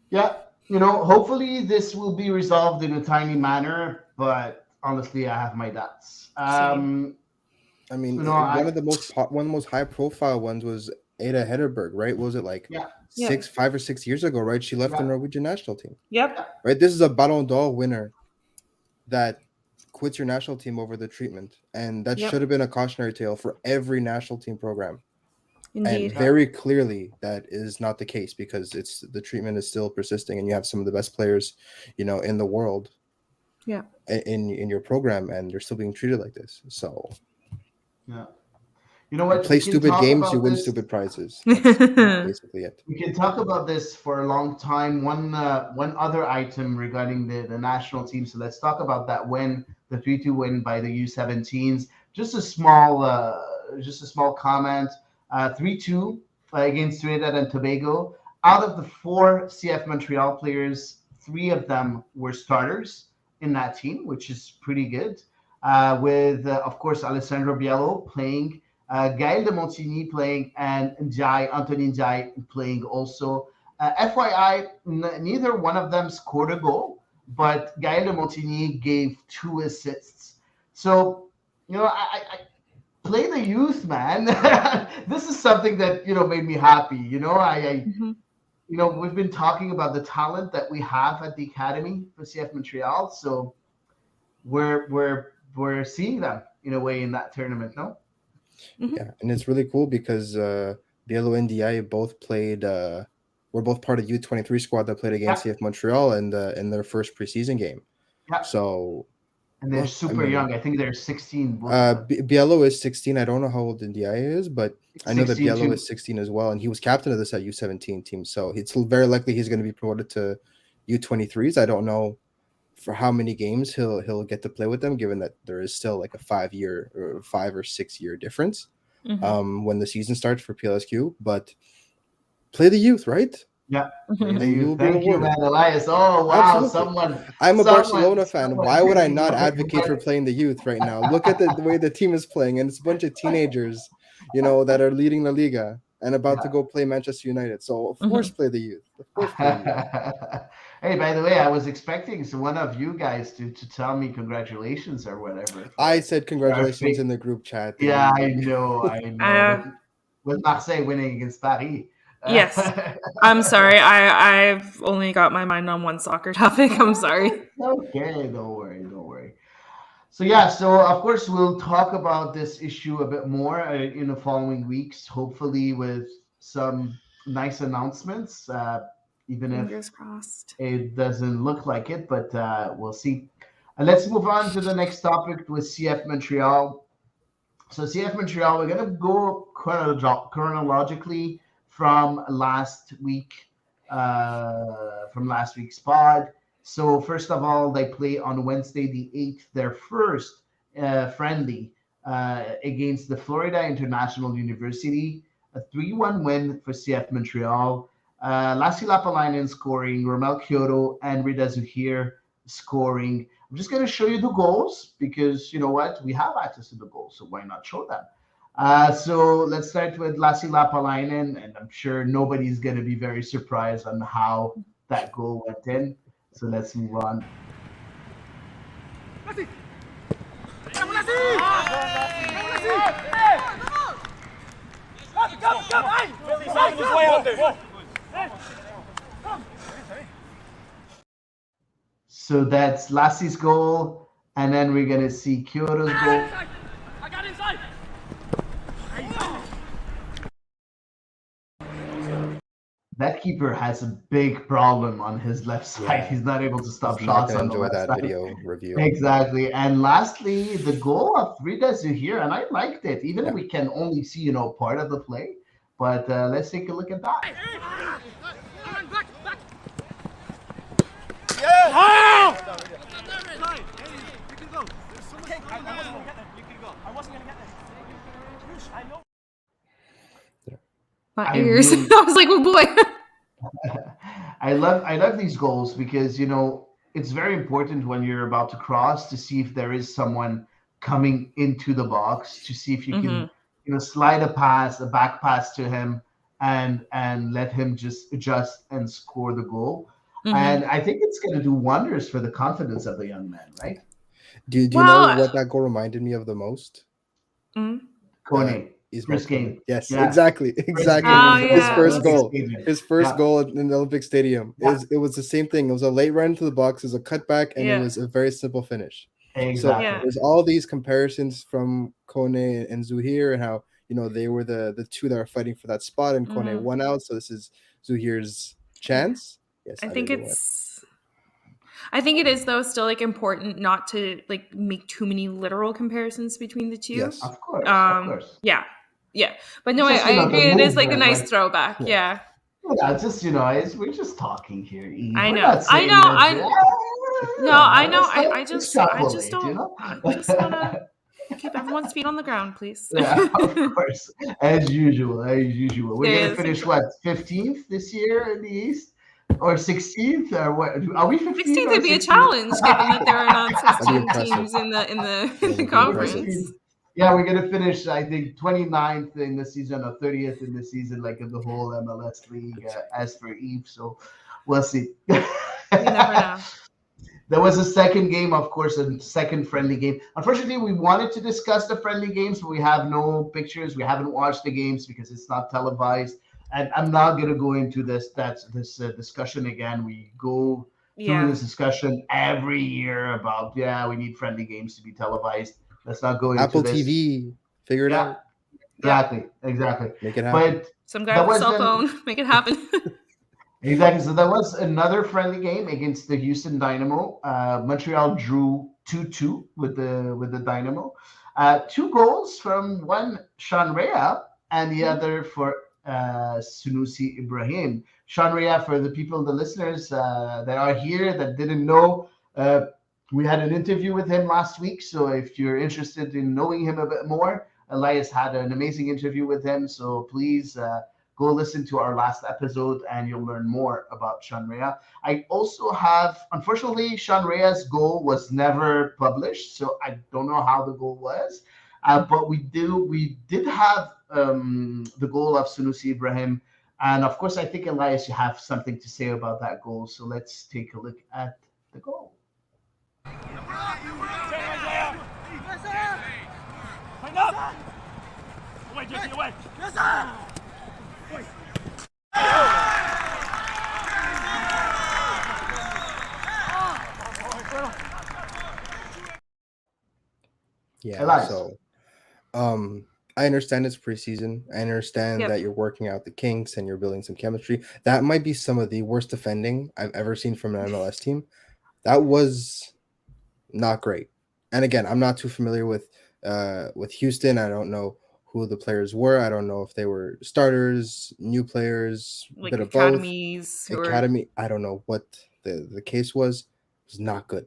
Speaker 1: Yeah, hopefully this will be resolved in a timely manner, but honestly, I have my doubts.
Speaker 3: I mean, one of the most high profile ones was Ada Hederberg, right? What was it like 5 or 6 years ago, right? She left the Norwegian national team.
Speaker 2: Yep.
Speaker 3: Right. This is a Ballon d'Or winner that quits your national team over the treatment, and that should have been a cautionary tale for every national team program.
Speaker 2: Indeed.
Speaker 3: And very clearly that is not the case, because the treatment is still persisting, and you have some of the best players, in the world.
Speaker 2: Yeah.
Speaker 3: In your program, and they're still being treated like this. So.
Speaker 1: Yeah. You know what?
Speaker 3: You play stupid games, you win stupid prizes. That's basically it.
Speaker 1: We can talk about this for a long time. One other item regarding the national team. So let's talk about that win, the 3-2 win by the U17s. Just a small comment. 3-2 against Trinidad and Tobago. Out of the 4 CF Montreal players, 3 of them were starters in that team, which is pretty good. With of course Alessandro Biello playing, Gaël de Montigny playing, and Anthony Ndiaye playing also. FYI, neither one of them scored a goal, but Gaël de Montigny gave 2 assists. So, I play the youth, man. This is something that, made me happy. We've been talking about the talent that we have at the academy for CF Montreal. So we're seeing them in a way in that tournament, no?
Speaker 3: Yeah, and it's really cool because Biello and Ndiaye both played. Were both part of U23 squad that played against CF Montreal in their first preseason game.
Speaker 1: Yeah.
Speaker 3: So.
Speaker 1: And they're super young. I think they're 16.
Speaker 3: Biello is 16. I don't know how old Ndiaye is, but I know that Biello
Speaker 1: too.
Speaker 3: is 16 as well, and he was captain of this at U17 team. So it's very likely he's going to be promoted to U23s. I don't know for how many games he'll get to play with them, given that there is still like a 5 or 6 year difference when the season starts for PLSQ. But play the youth, right?
Speaker 1: Yeah.
Speaker 3: And you
Speaker 1: Thank you, man, Elias. Oh, wow.
Speaker 3: Absolutely. I'm a Barcelona fan. Why would I not advocate for playing the youth right now? Look at the way the team is playing, and it's a bunch of teenagers, that are leading La Liga and about to go play Manchester United. So, of course, play the youth. Of course, play the youth.
Speaker 1: Hey, by the way, I was expecting one of you guys to tell me congratulations or whatever.
Speaker 3: I said congratulations in the group chat.
Speaker 1: Yeah, I know. With Marseille winning against Paris.
Speaker 2: Yes. I'm sorry. I've only got my mind on one soccer topic. I'm sorry.
Speaker 1: Okay, don't worry. So of course we'll talk about this issue a bit more in the following weeks, hopefully with some nice announcements, even
Speaker 2: Fingers crossed.
Speaker 1: It doesn't look like it, but we'll see. Let's move on to the next topic with CF Montreal. So CF Montreal, we're going to go chronologically from last week's pod. So first of all, they play on Wednesday the 8th, their first friendly against the Florida International University, a 3-1 win for CF Montreal. Lassi Lapalainen scoring, Romel Kyoto and Rida Zuhir scoring. I'm just going to show you the goals because you know what? We have access to the goals, so why not show them? So let's start with Lassi Lapalainen, and I'm sure nobody's going to be very surprised on how that goal went in. So let's move on. So that's Lassi's goal, and then we're going to see Kyoto's goal.
Speaker 4: I got inside.
Speaker 1: That keeper has a big problem on his left side.
Speaker 3: Yeah.
Speaker 1: He's not able to stop
Speaker 3: He's not
Speaker 1: shots
Speaker 3: gonna
Speaker 1: on the
Speaker 3: enjoy
Speaker 1: left
Speaker 3: that
Speaker 1: side.
Speaker 3: video review.
Speaker 1: Exactly. And lastly, the goal of Rida Zuhir, and I liked it, even if we can only see, part of the play. But let's take a look at that.
Speaker 2: My ears. I was like, oh boy.
Speaker 1: I love these goals because it's very important when you're about to cross to see if there is someone coming into the box, to see if you can slide a back pass to him and let him just adjust and score the goal. And I think it's going to do wonders for the confidence of the young man, right?
Speaker 3: Do you know what that goal reminded me of the most?
Speaker 1: Kone. First game.
Speaker 3: Yes,
Speaker 1: Yeah.
Speaker 3: exactly.
Speaker 2: His
Speaker 3: first goal.
Speaker 1: Stadium.
Speaker 3: His first goal in the Olympic Stadium. It was the same thing. It was a late run to the box, it was a cutback, and it was a very simple finish.
Speaker 1: Exactly.
Speaker 3: So there's all these comparisons from Kone and Zuhir and how they were the two that were fighting for that spot, and Kone won out. So this is Zuhir's chance. Yes,
Speaker 2: I think it is though still important not to make too many literal comparisons between the two.
Speaker 3: Yes,
Speaker 1: of course.
Speaker 2: Yeah. But no, I agree. It is a nice throwback. Yeah.
Speaker 1: Just we're just talking here. Eve.
Speaker 2: I
Speaker 1: We're
Speaker 2: know.
Speaker 1: not saying
Speaker 2: I know.
Speaker 1: let's
Speaker 2: I just
Speaker 1: extrapolate,
Speaker 2: don't. I just want to keep everyone's feet on the ground, please.
Speaker 1: Yeah, of course, as usual. We're gonna finish 15th this year in the East, or 16th, or what? Are we 15th?
Speaker 2: 16th would be a challenge, given that there are not 16 teams in the conference.
Speaker 1: Yeah, we're gonna finish, I think, 29th in the season or 30th in the season, like in the whole MLS league, as for Eve. So we'll see.
Speaker 2: You never know.
Speaker 1: There was a second game, of course, a second friendly game. Unfortunately, we wanted to discuss the friendly games, but we have no pictures. We haven't watched the games because it's not televised. And I'm not going to go into this discussion again. We go through this discussion every year about, we need friendly games to be televised. Let's not go into
Speaker 3: Apple
Speaker 1: this.
Speaker 3: TV, figure it out.
Speaker 1: Exactly.
Speaker 3: Make it happen.
Speaker 1: But
Speaker 2: some guy with a cell phone, make it happen.
Speaker 1: Exactly. So that was another friendly game against the Houston Dynamo. Montreal drew 2-2 with the Dynamo. 2 goals from one Sean Rea and the other for Sunusi Ibrahim. Sean Rea, for the people, the listeners that are here that didn't know, we had an interview with him last week. So if you're interested in knowing him a bit more, Elias had an amazing interview with him. So please go listen to our last episode and you'll learn more about Sean Rea. I also have, unfortunately, Sean Rea's goal was never published, so I don't know how the goal was. But we did have the goal of Sunusi Ibrahim. And of course, I think, Elias, you have something to say about that goal. So let's take a look at the goal.
Speaker 3: Yeah.
Speaker 1: Elias.
Speaker 3: So, I understand it's preseason. I understand that you're working out the kinks and you're building some chemistry. That might be some of the worst defending I've ever seen from an MLS team. That was not great. And again, I'm not too familiar with Houston. I don't know who the players were. I don't know if they were starters, new players, a
Speaker 2: like
Speaker 3: bit of both.
Speaker 2: academies.
Speaker 3: Academy. I don't know what the case was. It was not good.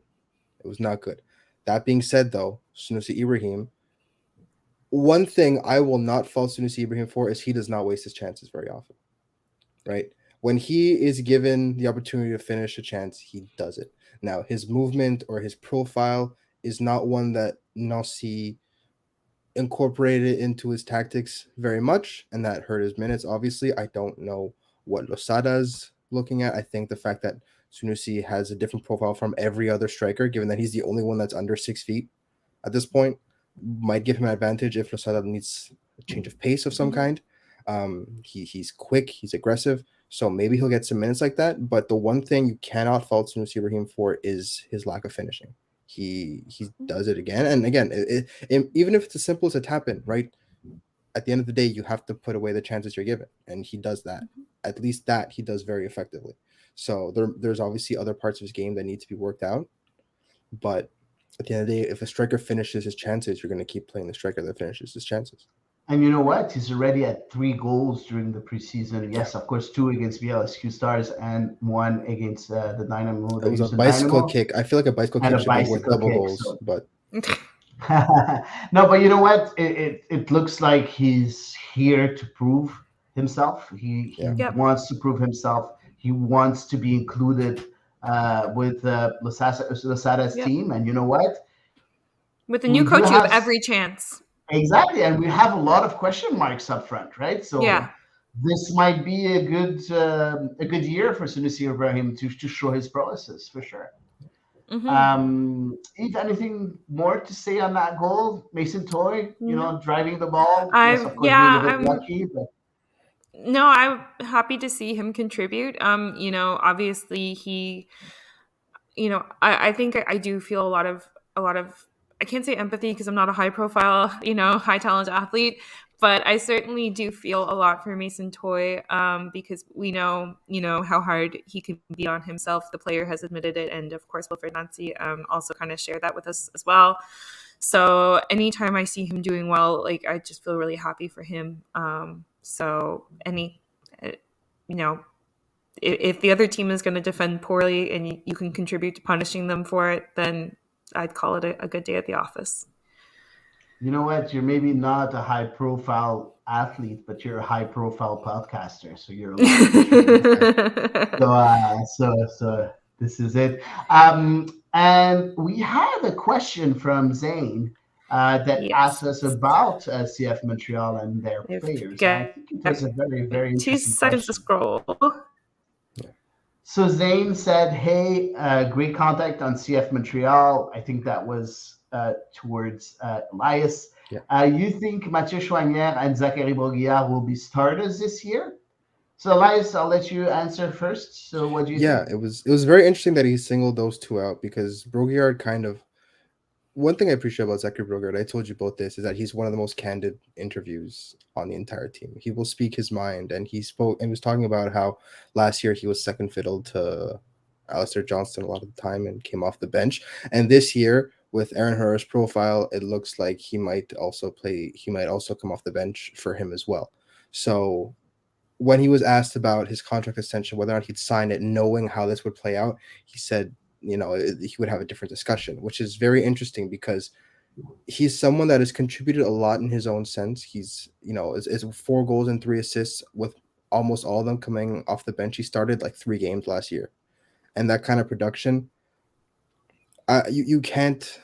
Speaker 3: It was not good. That being said, though, Sunusi Ibrahim, one thing I will not fault Sunusi Ibrahim for is he does not waste his chances very often, right? When he is given the opportunity to finish a chance, he does it. Now, his movement or his profile is not one that Nancy incorporated into his tactics very much, and that hurt his minutes. Obviously, I don't know what Losada's looking at. I think the fact that Sunusi has a different profile from every other striker, given that he's the only one that's under 6 feet at this point, might give him an advantage if Losada needs a change of pace of some kind. He's quick, he's aggressive, so maybe he'll get some minutes like that. But the one thing you cannot fault Sunusi Ibrahim for is his lack of finishing. He does it again and again. Even if it's as simple as a tap in, right? At the end of the day, you have to put away the chances you're given, and he does that. At least that he does very effectively. So there's obviously other parts of his game that need to be worked out, but at the end of the day, if a striker finishes his chances, you're going to keep playing the striker that finishes his chances.
Speaker 1: And you know what? He's already at 3 goals during the preseason. Yes, of course, 2 against VLSQ Stars and 1 against the Dynamo.
Speaker 3: It was a bicycle kick. I feel like a bicycle kick should be worth double goals,
Speaker 1: so.
Speaker 3: But
Speaker 1: no, but you know what? It looks like he's here to prove himself. He wants to prove himself. He wants to be included with Losada's team. And you know what?
Speaker 2: With the new coach, you have every chance.
Speaker 1: Exactly, and we have a lot of question marks up front, right? So this might be a good year for Sunusi Ibrahim to show his prowesses for sure. Eve, anything more to say on that goal? Mason Toy, driving the ball. Yes, of course, being a bit lucky, but.
Speaker 2: No, I'm happy to see him contribute. Obviously he, I think I do feel a lot of. I can't say empathy because I'm not a high profile, high talent athlete, but I certainly do feel a lot for Mason Toy because we know, how hard he can be on himself. The player has admitted it. And of course, Wilfred Nancy also kind of shared that with us as well. So anytime I see him doing well, like I just feel really happy for him. So if the other team is going to defend poorly and you can contribute to punishing them for it, then I'd call it a good day at the office.
Speaker 1: You know what? You're maybe not a high-profile athlete, but you're a high-profile podcaster, so you're allowed to so this is it. And we had a question from Zane that asked us about CF Montreal and their players. I think it was a very, very interesting
Speaker 2: 2 seconds to scroll.
Speaker 1: So Zane said, hey, great contact on CF Montreal. I think that was towards Elias. You think Mathieu Chouanière and Zachary Broguillard will be starters this year? So Elias, I'll let you answer first. So what do you think?
Speaker 3: Yeah, it was very interesting that he singled those two out because Broguillard kind of one thing I appreciate about Zachary Broguillard, I told you both this, is that he's one of the most candid interviews on the entire team. He will speak his mind, and he spoke and was talking about how last year he was second fiddle to Alistair Johnston a lot of the time and came off the bench. And this year, with Aaron Herrera's profile, it looks like he might also come off the bench for him as well. So when he was asked about his contract extension, whether or not he'd sign it, knowing how this would play out, he said, he would have a different discussion, which is very interesting because he's someone that has contributed a lot in his own sense. He's, it's 4 goals and 3 assists with almost all of them coming off the bench. He started like 3 games last year, and that kind of production, you can't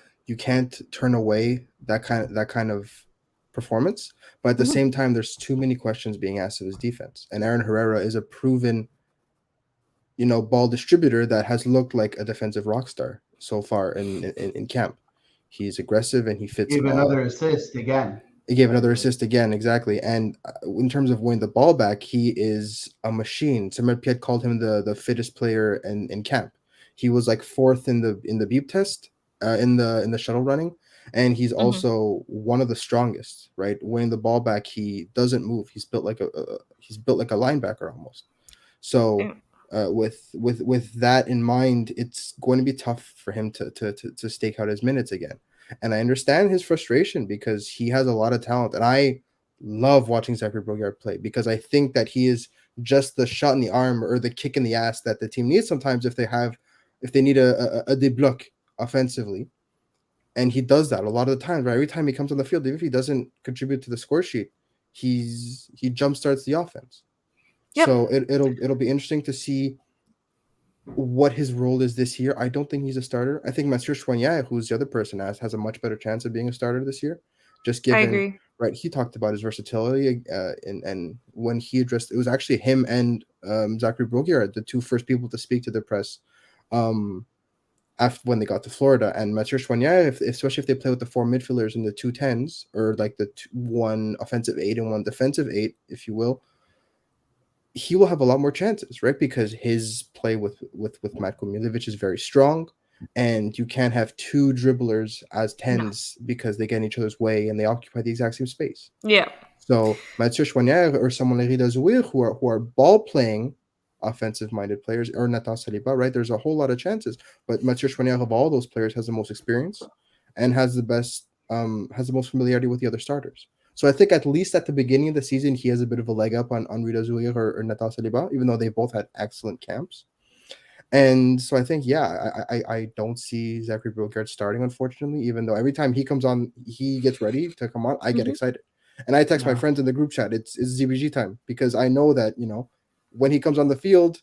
Speaker 3: turn away that kind of performance. But at the same time, there's too many questions being asked of his defense, and Aaron Herrera is a proven ball distributor that has looked like a defensive rock star so far in camp. He's aggressive and he fits.
Speaker 1: He gave another assist again.
Speaker 3: Exactly. And in terms of winning the ball back, he is a machine. Samer Piet called him the fittest player in camp. He was like 4th in the beep test, in the shuttle running, and he's also one of the strongest. Right, winning the ball back, he doesn't move. He's built like a linebacker almost. So. With that in mind, it's going to be tough for him to stake out his minutes again. And I understand his frustration because he has a lot of talent. And I love watching Zachary Brogard play because I think that he is just the shot in the arm or the kick in the ass that the team needs sometimes if they need a débloc offensively. And he does that a lot of the times, right? Every time he comes on the field, even if he doesn't contribute to the score sheet, he jumpstarts the offense. Yep. So it'll be interesting to see what his role is this year. I don't think he's a starter. I think Mathieu Choinière, who's the other person asked, has a much better chance of being a starter this year. Just given, I agree. Right, he talked about his versatility, and when he addressed, it was actually him and Zachary Brogard, the two first people to speak to the press after when they got to Florida. And Mathieu Choinière, especially if they play with the four midfielders and the 2 10s, or like the one offensive 8 and one defensive 8, if you will, he will have a lot more chances, right? Because his play with Matko Miljevic is very strong, and you can't have two dribblers as 10s because they get in each other's way and they occupy the exact same space.
Speaker 2: Yeah.
Speaker 3: So Mathieu Choinière or someone like Rida Zouir who are ball playing offensive-minded players, or Nathan Saliba, right? There's a whole lot of chances, but Mathieu Choinière of all those players has the most experience and has the best, has the most familiarity with the other starters. So I think at least at the beginning of the season, he has a bit of a leg up on Rida Zouir or Nathan Saliba, even though they both had excellent camps. And so I think, I don't see Zachary Brogard starting, unfortunately, even though every time he comes on, he gets ready to come on, I get excited. And I text my friends in the group chat, it's ZBG time, because I know that, when he comes on the field,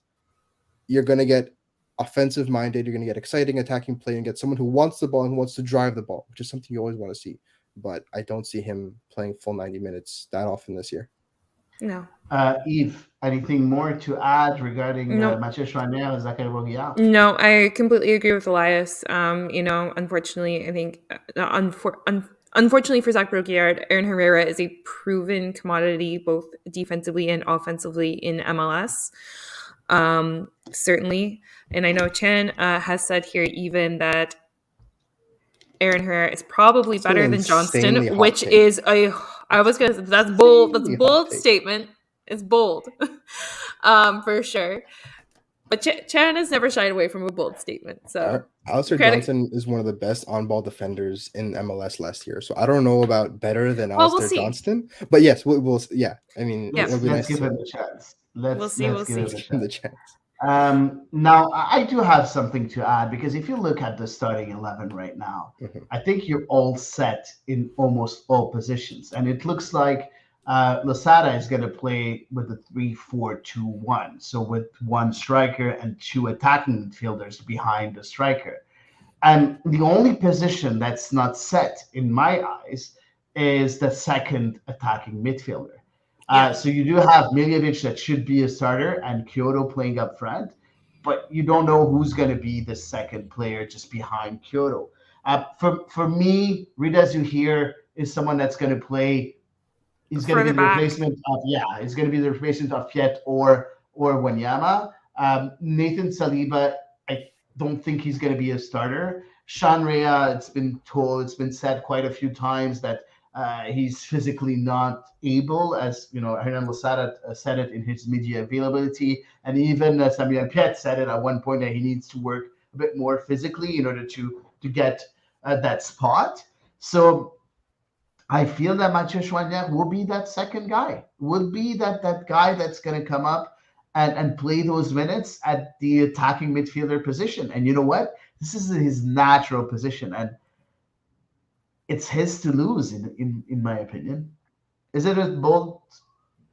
Speaker 3: you're going to get offensive-minded, you're going to get exciting attacking play and get someone who wants the ball and who wants to drive the ball, which is something you always want to see. But I don't see him playing full 90 minutes that often this year.
Speaker 2: No.
Speaker 1: Yves, anything more to add regarding Mathieu Choinière and Zachary Brogard?
Speaker 2: No, I completely agree with Elias. Unfortunately, I think unfortunately for Zach Brogard, Aaron Herrera is a proven commodity both defensively and offensively in MLS. Certainly. And I know Chen has said here even that Aaron Herrera is probably better than Johnston, which is that's bold. That's a bold statement. It's bold. For sure. But Chan has never shied away from a bold statement. So
Speaker 3: Alistair Johnson is one of the best on-ball defenders in MLS last year. So I don't know about better than Alistair Johnston, but yes, we'll yeah. I mean,
Speaker 1: let's give him a chance. Let's give him
Speaker 3: the chance.
Speaker 1: Now, I do have something to add, because if you look at the starting 11 right now, I think you're all set in almost all positions. And it looks like Losada is going to play with a 3-4-2-1. So with one striker and two attacking midfielders behind the striker. And the only position that's not set, in my eyes, is the second attacking midfielder. So you do have Miljevic that should be a starter and Kyoto playing up front, but you don't know who's going to be the second player just behind Kyoto. For me, Rida Zouir is someone that's going to play. He's going to be the replacement of he's going to be the replacement of Fiet or Wanyama. Nathan Saliba, I don't think he's going to be a starter. Sean Rea, it's been said quite a few times that he's physically not able, as Hernan Losada said it in his media availability, and even Samuel Piet said it at one point that he needs to work a bit more physically in order to get that spot. So I feel that Mathieu Choinière will be that second guy, will be that guy that's going to come up and play those minutes at the attacking midfielder position. And you know what? This is his natural position, and it's his to lose, in my opinion. Is it a bold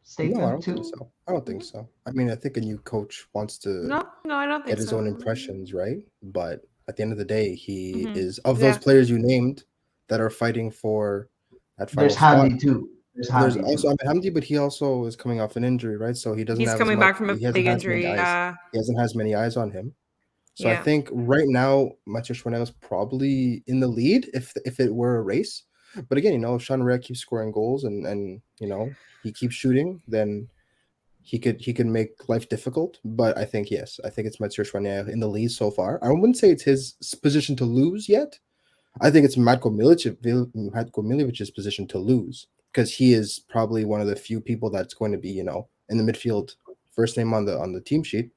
Speaker 1: statement?
Speaker 3: No, I don't think so. I don't think so. I mean, I think a new coach wants to
Speaker 2: no, I don't think
Speaker 3: get his own impressions, right? But at the end of the day, he is those
Speaker 2: Yeah.
Speaker 3: players you named that are fighting for that final
Speaker 1: There's
Speaker 3: spot.
Speaker 1: Hamdi too. There's
Speaker 3: also Hamdi, but he also is coming off an injury, right? So he doesn't.
Speaker 2: He's
Speaker 3: have
Speaker 2: coming back from a big injury.
Speaker 3: He hasn't has many eyes on him. So
Speaker 2: Yeah.
Speaker 3: I think right now Mathieu Choinière is probably in the lead if it were a race. But again, if Sean Rea keeps scoring goals and he keeps shooting, then he could make life difficult. But I think it's Mathieu Choinière in the lead so far. I wouldn't say it's his position to lose yet. I think it's Matko Miljevic's position to lose, because he is probably one of the few people that's going to be in the midfield, first name on the team sheet.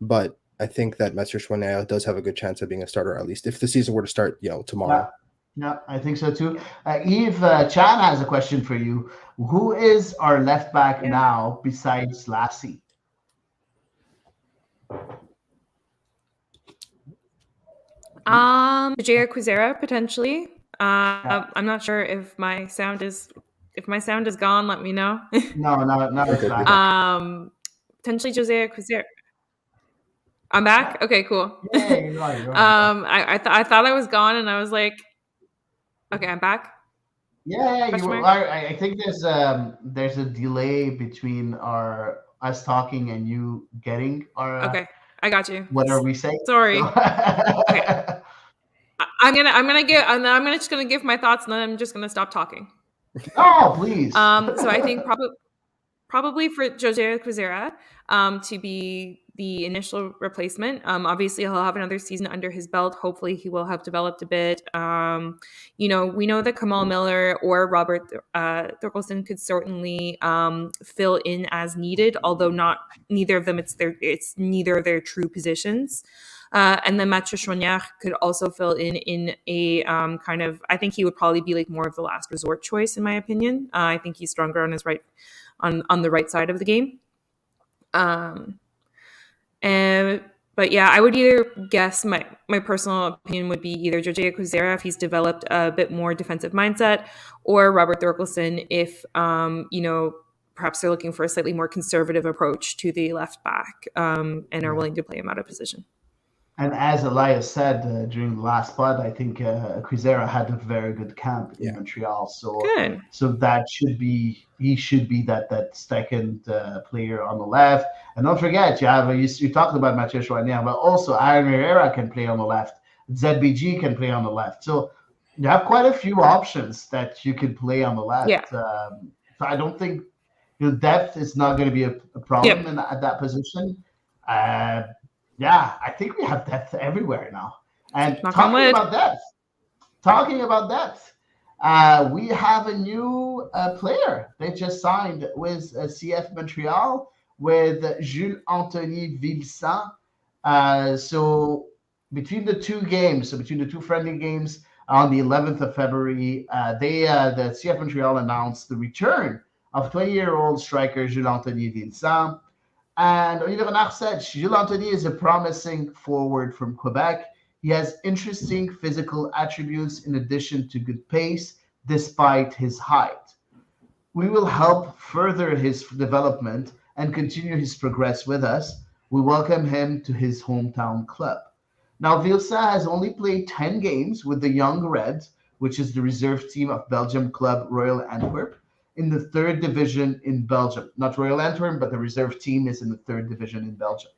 Speaker 3: But I think that Mathieu Choinière does have a good chance of being a starter, at least if the season were to start tomorrow.
Speaker 1: Yeah, I think so too. Eve, Chan has a question for you. Who is our left back
Speaker 2: Yeah.
Speaker 1: now besides Lassie?
Speaker 2: Jaya Quizera potentially. I'm not sure if my sound is gone. Let me know.
Speaker 1: No,
Speaker 3: You're
Speaker 1: it's
Speaker 3: good. You're
Speaker 1: back.
Speaker 3: back.
Speaker 2: Potentially Josiah Quizera. I'm back.
Speaker 1: Yeah,
Speaker 2: Okay, cool.
Speaker 1: yeah, you're on.
Speaker 2: I thought I was gone, and I was like, okay, I'm back.
Speaker 1: Yeah, you
Speaker 2: Question
Speaker 1: are.
Speaker 2: mark.
Speaker 1: I think there's a delay between us talking and you getting our
Speaker 2: Okay, I got you.
Speaker 1: whatever we say. So
Speaker 2: Sorry. Okay, I'm just gonna give my thoughts, and then I'm just gonna stop talking.
Speaker 1: oh, please.
Speaker 2: So I think probably for Jose Quizera to be the initial replacement. Obviously, he'll have another season under his belt. Hopefully, he will have developed a bit. We know that Kamal Miller or Robert Thorkelson could certainly fill in as needed, although not neither of them. It's neither of their true positions. And then Mathieu Choignard could also fill in a kind of. I think he would probably be like more of the last resort choice, in my opinion. I think he's stronger on his right on the right side of the game. And but yeah, I would either guess my personal opinion would be either Jorge Quizera if he's developed a bit more defensive mindset, or Robert Thorkelson if perhaps they're looking for a slightly more conservative approach to the left back and are willing to play him out of position.
Speaker 1: And as Elias said during the last pod, I think Quizera had a very good camp in
Speaker 3: Yeah.
Speaker 1: Montreal.
Speaker 2: Good.
Speaker 1: So that he should be that second player on the left. And don't forget, you talked about Mathieu Choignard, but also Aaron Herrera can play on the left. ZBG can play on the left. So you have quite a few options that you can play on the
Speaker 2: Yeah.
Speaker 1: left. So I don't think depth is not going to be a problem at that position. Yeah, I think we have depth everywhere now. And
Speaker 2: Knock on wood.
Speaker 1: talking about depth, we have a new player they just signed with CF Montreal with Jules Anthony Vilsaint. So between the two friendly games on the 11th of February, the CF Montreal announced the return of 20-year-old striker Jules Anthony Vilsaint. And Olivier Renard said Jules Anthony is a promising forward from Quebec. He has interesting physical attributes in addition to good pace, despite his height. We will help further his development and continue his progress with us. We welcome him to his hometown club. Now, Vilsaint has only played 10 games with the Young Reds, which is the reserve team of Belgium club Royal Antwerp, in the third division in Belgium. Not Royal Antwerp, but the reserve team is in the third division in Belgium.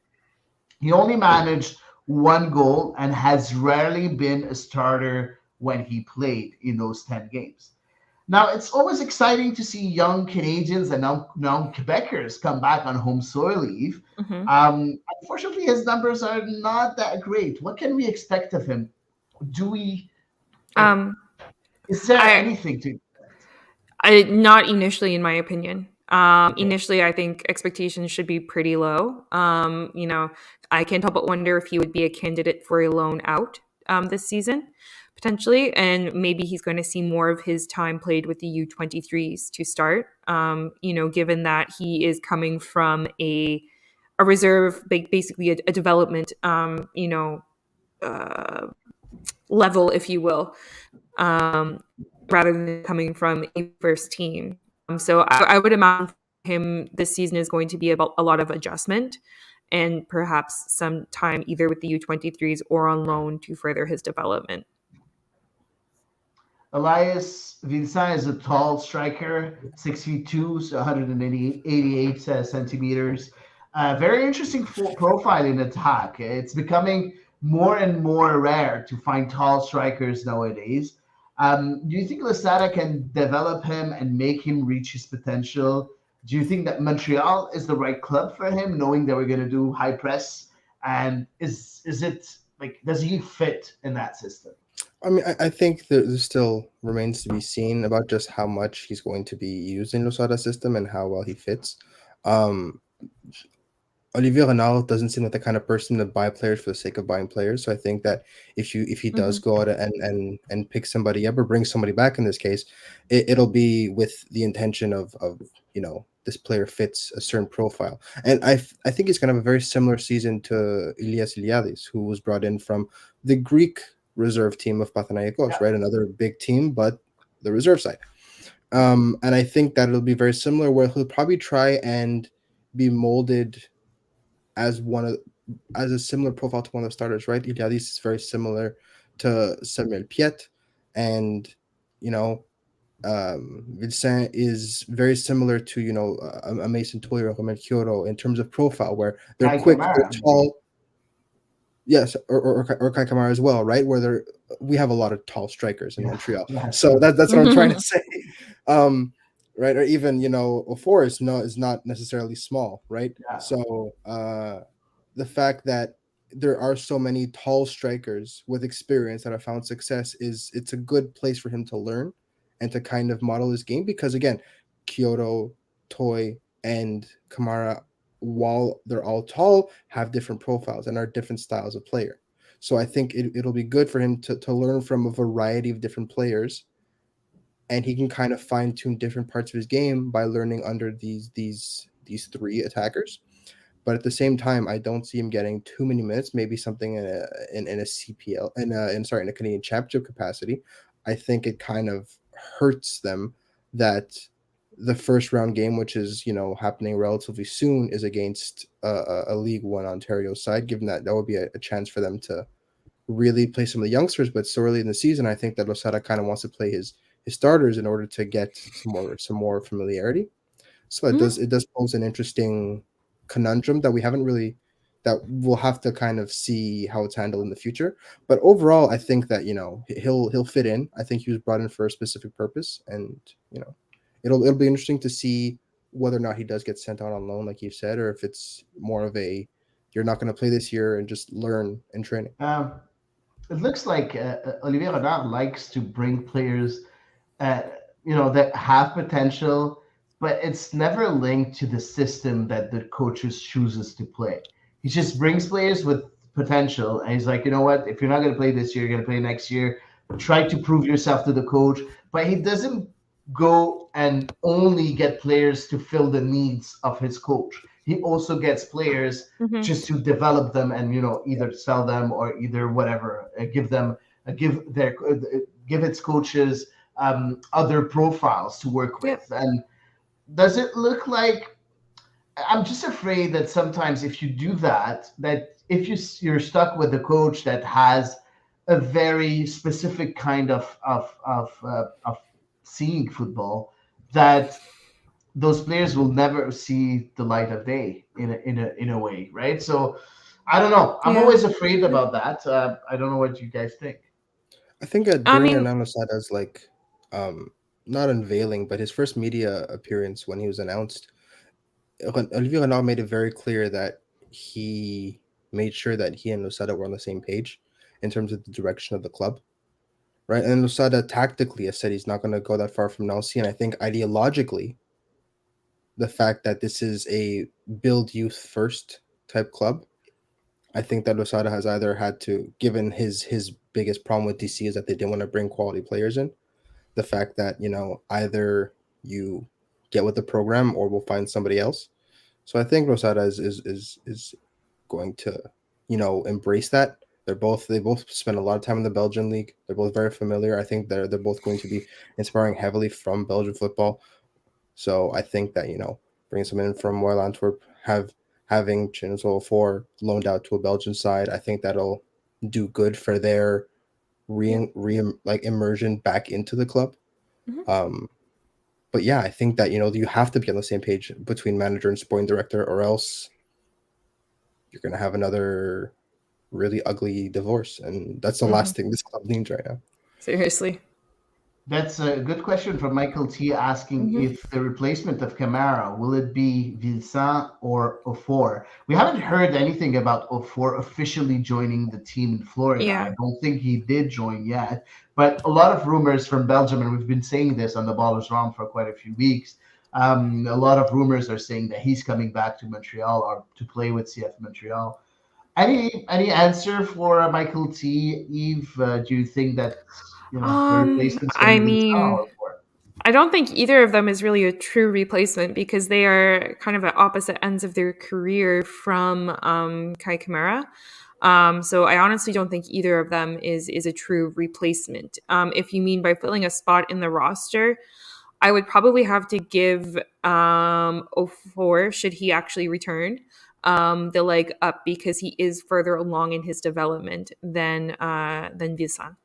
Speaker 1: He only managed one goal and has rarely been a starter when he played in those 10 games. Now, it's always exciting to see young Canadians and now Quebecers come back on home soil, Eve. Unfortunately, his numbers are not that great. What can we expect of him? Is there anything to
Speaker 2: not initially, in my opinion. Initially, I think expectations should be pretty low. I can't help but wonder if he would be a candidate for a loan out this season, potentially, and maybe he's going to see more of his time played with the U23s to start. Given that he is coming from a reserve, basically a development, level, if you will. Rather than coming from a first team. So I would imagine him this season is going to be about a lot of adjustment and perhaps some time either with the U23s or on loan to further his development.
Speaker 1: Elias Vilsaint is a tall striker, 6'2", so 188 centimeters. Very interesting profile in attack. It's becoming more and more rare to find tall strikers nowadays. Do you think Losada can develop him and make him reach his potential? Do you think that Montreal is the right club for him, knowing that we're going to do high press? And is it like, does he fit in that system?
Speaker 3: I mean, I think there still remains to be seen about just how much he's going to be used in Losada's system and how well he fits. Olivier Renal doesn't seem like the kind of person to buy players for the sake of buying players. So I think that if he does go out and pick somebody up or bring somebody back in this case, it'll be with the intention of this player fits a certain profile. And I think he's going to have a very similar season to Elias and Hady, who was brought in from the Greek reserve team of Panathinaikos, right? Another big team, but the reserve side. And I think that it'll be very similar, where he'll probably try and be molded as a similar profile to one of the starters, right? Iliadis is very similar to Samuel Piet, and Vilsaint is very similar to a Mason Toyer or a Melchioro in terms of profile, where they're
Speaker 1: Kai
Speaker 3: quick,
Speaker 1: Kamara.
Speaker 3: they're tall. Yes, or Kai Kamara as well, right? Where we have a lot of tall strikers in Montreal, so that's what I'm trying to say. Right, or even Ofor is not necessarily small, right?
Speaker 1: Yeah.
Speaker 3: So the fact that there are so many tall strikers with experience that have found success it's a good place for him to learn and to kind of model his game, because again, Kyoto, Toy, and Kamara, while they're all tall, have different profiles and are different styles of player. So I think it'll be good for him to learn from a variety of different players, and he can kind of fine tune different parts of his game by learning under these three attackers. But at the same time, I don't see him getting too many minutes. Maybe something in a CPL in a Canadian Championship capacity. I think it kind of hurts them that the first round game, which is happening relatively soon, is against a League One Ontario side. Given that would be a chance for them to really play some of the youngsters, but so early in the season, I think that Losada kind of wants to play his starters in order to get some more familiarity. So it does pose an interesting conundrum that we'll have to kind of see how it's handled in the future. But overall, I think that he'll fit in. I think he was brought in for a specific purpose, and it'll be interesting to see whether or not he does get sent out on loan, like you said, or if it's more of a you're not going to play this year and just learn in training.
Speaker 1: It looks like Olivier Renard likes to bring players, that have potential, but it's never linked to the system that the coaches chooses to play. He just brings players with potential, and he's like, you know what? If you're not going to play this year, you're going to play next year. Try to prove yourself to the coach, but he doesn't go and only get players to fill the needs of his coach. He also gets players just to develop them and either sell them or either whatever, give its coaches other profiles to work with. And does it look like, I'm just afraid that sometimes if you do that if you're stuck with a coach that has a very specific kind of seeing football, that those players will never see the light of day in a way, right? So I don't know. I'm always afraid about that. I don't know what you guys think.
Speaker 3: I think during Hernando Sada's not unveiling, but his first media appearance when he was announced, Olivier Renard made it very clear that he made sure that he and Losada were on the same page in terms of the direction of the club, right? And Losada tactically has said he's not going to go that far from Nancy, and I think ideologically, the fact that this is a build youth first type club, I think that Losada has either had to, given his biggest problem with DC is that they didn't want to bring quality players in, the fact that either you get with the program or we'll find somebody else. So I think Losada is going to embrace that. They both spend a lot of time in the Belgian league. They're both very familiar. I think they're both going to be inspiring heavily from Belgian football. So I think that bringing someone in from Royal Antwerp, having Chinzo 4 loaned out to a Belgian side, I think that'll do good for their immersion back into the club. But yeah, I think that you have to be on the same page between manager and sporting director, or else you're gonna have another really ugly divorce, and that's the last thing this club needs right now.
Speaker 2: Seriously.
Speaker 1: That's a good question from Michael T. asking if the replacement of Kamara, will it be Vilsaint or Ofor? We haven't heard anything about Ofor officially joining the team in Florida.
Speaker 2: Yeah.
Speaker 1: I don't think he did join yet, but a lot of rumors from Belgium, and we've been saying this on the Ballers Round for quite a few weeks, A lot of rumors are saying that he's coming back to Montreal or to play with CF Montreal. Any answer for Michael T? Eve, do you think that the replacement's going
Speaker 2: I
Speaker 1: to be
Speaker 2: mean,
Speaker 1: or what?
Speaker 2: I don't think either of them is really a true replacement because they are kind of at opposite ends of their career from Kai Kamara. So I honestly don't think either of them is a true replacement. If you mean by filling a spot in the roster, I would probably have to give 04, should he actually return, the leg up because he is further along in his development than Vilsaint.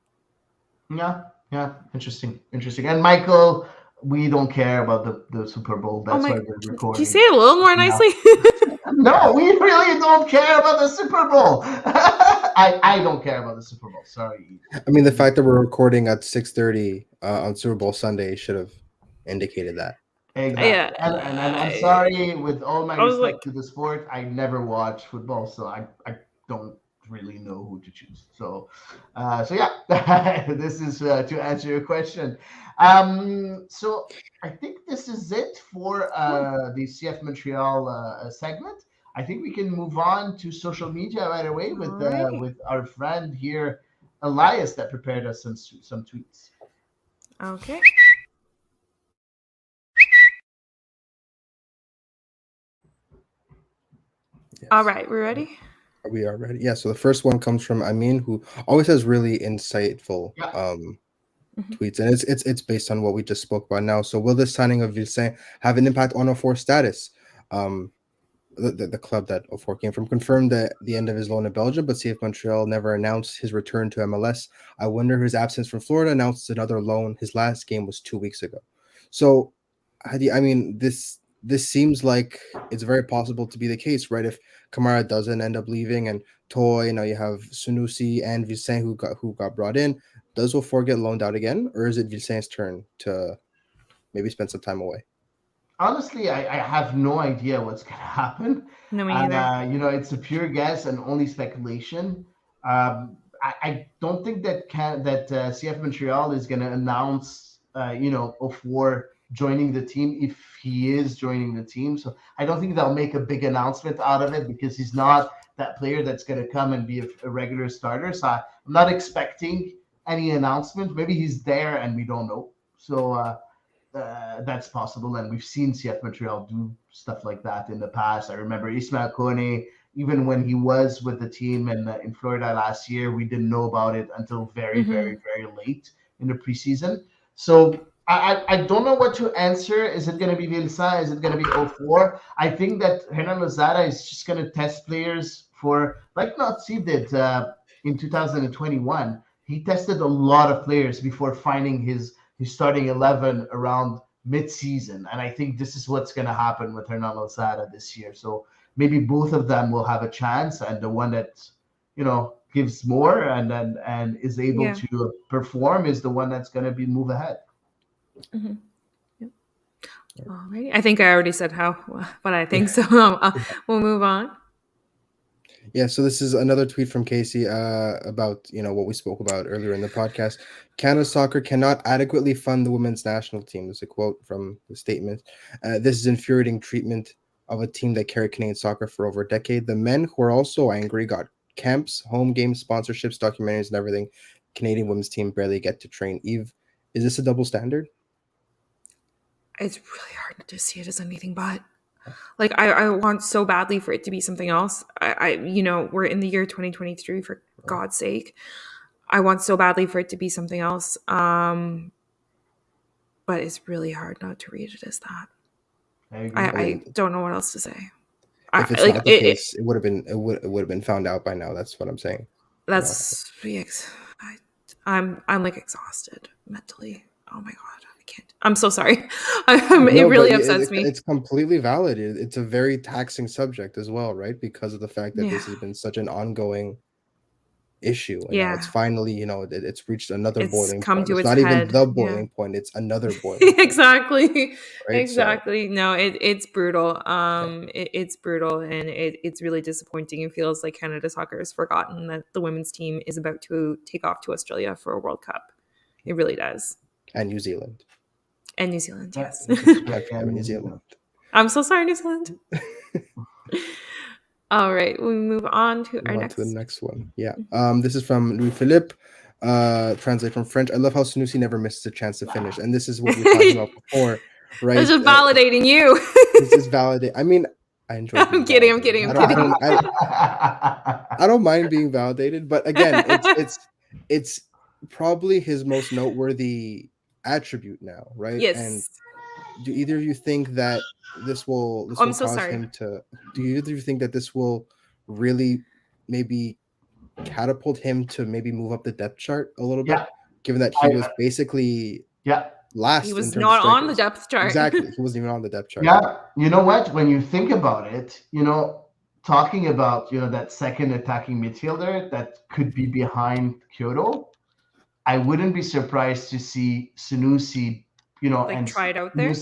Speaker 1: Yeah, interesting. And Michael, we don't care about the Super Bowl. That's why we're recording.
Speaker 2: Can you say it a little more nicely?
Speaker 1: No, we really don't care about the Super Bowl. I don't care about the Super Bowl. Sorry.
Speaker 3: I mean, the fact that we're recording at 6:30 on Super Bowl Sunday should have indicated that.
Speaker 1: Exactly. Yeah, and I'm sorry, with all my respect to the sport, I never watch football, so I don't really know who to choose. So yeah, this is to answer your question. So I think this is it for the CF Montreal segment. I think we can move on to social media right away with our friend here, Elias, that prepared us some tweets.
Speaker 2: Okay. Yes. All right, we're ready?
Speaker 3: We are ready. Yeah, so the first one comes from Amin, who always has really insightful tweets, and it's based on what we just spoke about now. So will this signing of Vilsaint have an impact on 04 status? The club that 04 came from confirmed the end of his loan in Belgium, but CF Montreal never announced his return to MLS. I wonder if his absence from Florida announced another loan. His last game was 2 weeks ago. So, Hady, I mean, this seems like it's very possible to be the case, right? If Kamara doesn't end up leaving, and Toy, you have Sunusi and Vilsaint who got brought in, does 04 get loaned out again, or is it Vilsaint's turn to maybe spend some time away?
Speaker 1: Honestly, I have no idea what's going to happen.
Speaker 2: No, me either.
Speaker 1: It's a pure guess and only speculation. I don't think that CF Montreal is going to announce, for joining the team if he is joining the team. So I don't think they'll make a big announcement out of it because he's not that player that's going to come and be a regular starter. So I'm not expecting any announcement. Maybe he's there and we don't know. So that's possible, and we've seen CF Montreal do stuff like that in the past. I remember Ismail Kone, even when he was with the team in Florida last year, we didn't know about it until very, very, very late in the preseason. So I don't know what to answer. Is it going to be Vilsaint? Is it going to be 04? I think that Hernan Lozada is just going to test players for, like Nazi did in 2021. He tested a lot of players before finding his starting 11 around mid-season. And I think this is what's going to happen with Hernan Lozada this year. So maybe both of them will have a chance, and the one that, gives more and is able to perform is the one that's going to move ahead.
Speaker 2: Mm-hmm. Yep. All right. I think I already said how, but I think so. We'll move on.
Speaker 3: Yeah, so this is another tweet from Casey about what we spoke about earlier in the podcast. Canada Soccer cannot adequately fund the women's national team. There's a quote from the statement. This is infuriating treatment of a team that carried Canadian soccer for over a decade. The men who are also angry got camps, home games, sponsorships, documentaries, and everything. Canadian women's team barely get to train. Eve, is this a double standard?
Speaker 2: It's really hard to see it as anything but. Like, I want so badly for it to be something else. We're in the year 2023, for God's sake. I want so badly for it to be something else. But it's really hard not to read it as that. I don't know what else to say.
Speaker 3: If it's not the case, it would have been found out by now. That's what I'm saying.
Speaker 2: That's I'm like exhausted mentally. Oh my God. I'm so sorry. It really upsets me.
Speaker 3: It's completely valid. It's a very taxing subject as well, right? Because of the fact that this has been such an ongoing issue. And now it's finally, it's reached another boiling point. It's not even the boiling point. It's another boiling point.
Speaker 2: Exactly.
Speaker 3: Right?
Speaker 2: Exactly. So, no, it's brutal. It's brutal, and it's really disappointing. It feels like Canada Soccer has forgotten that the women's team is about to take off to Australia for a World Cup. It really does.
Speaker 3: And New Zealand.
Speaker 2: And New Zealand, yes.
Speaker 3: New Zealand.
Speaker 2: I'm so sorry, New Zealand. All right, we move on to our next.
Speaker 3: To the next one. Yeah. This is from Louis Philippe. Translate from French. I love how Sunusi never misses a chance to finish, and this is what we were talking about before, right?
Speaker 2: It's just validating you.
Speaker 3: This is validate. I mean, I enjoy.
Speaker 2: I'm kidding. I'm kidding.
Speaker 3: I don't mind being validated, but again, it's probably his most noteworthy attribute now, right?
Speaker 2: Yes.
Speaker 3: And do either of you think that this will cause him to? Do either of you think that this will really maybe catapult him to maybe move up the depth chart a little bit, given that he was basically last?
Speaker 2: He was not on the depth chart.
Speaker 3: Exactly, he wasn't even on the depth chart.
Speaker 1: Yeah, you know what? When you think about it, talking about that second attacking midfielder that could be behind Kyoto, I wouldn't be surprised to see Sunusi, and
Speaker 2: try it out there.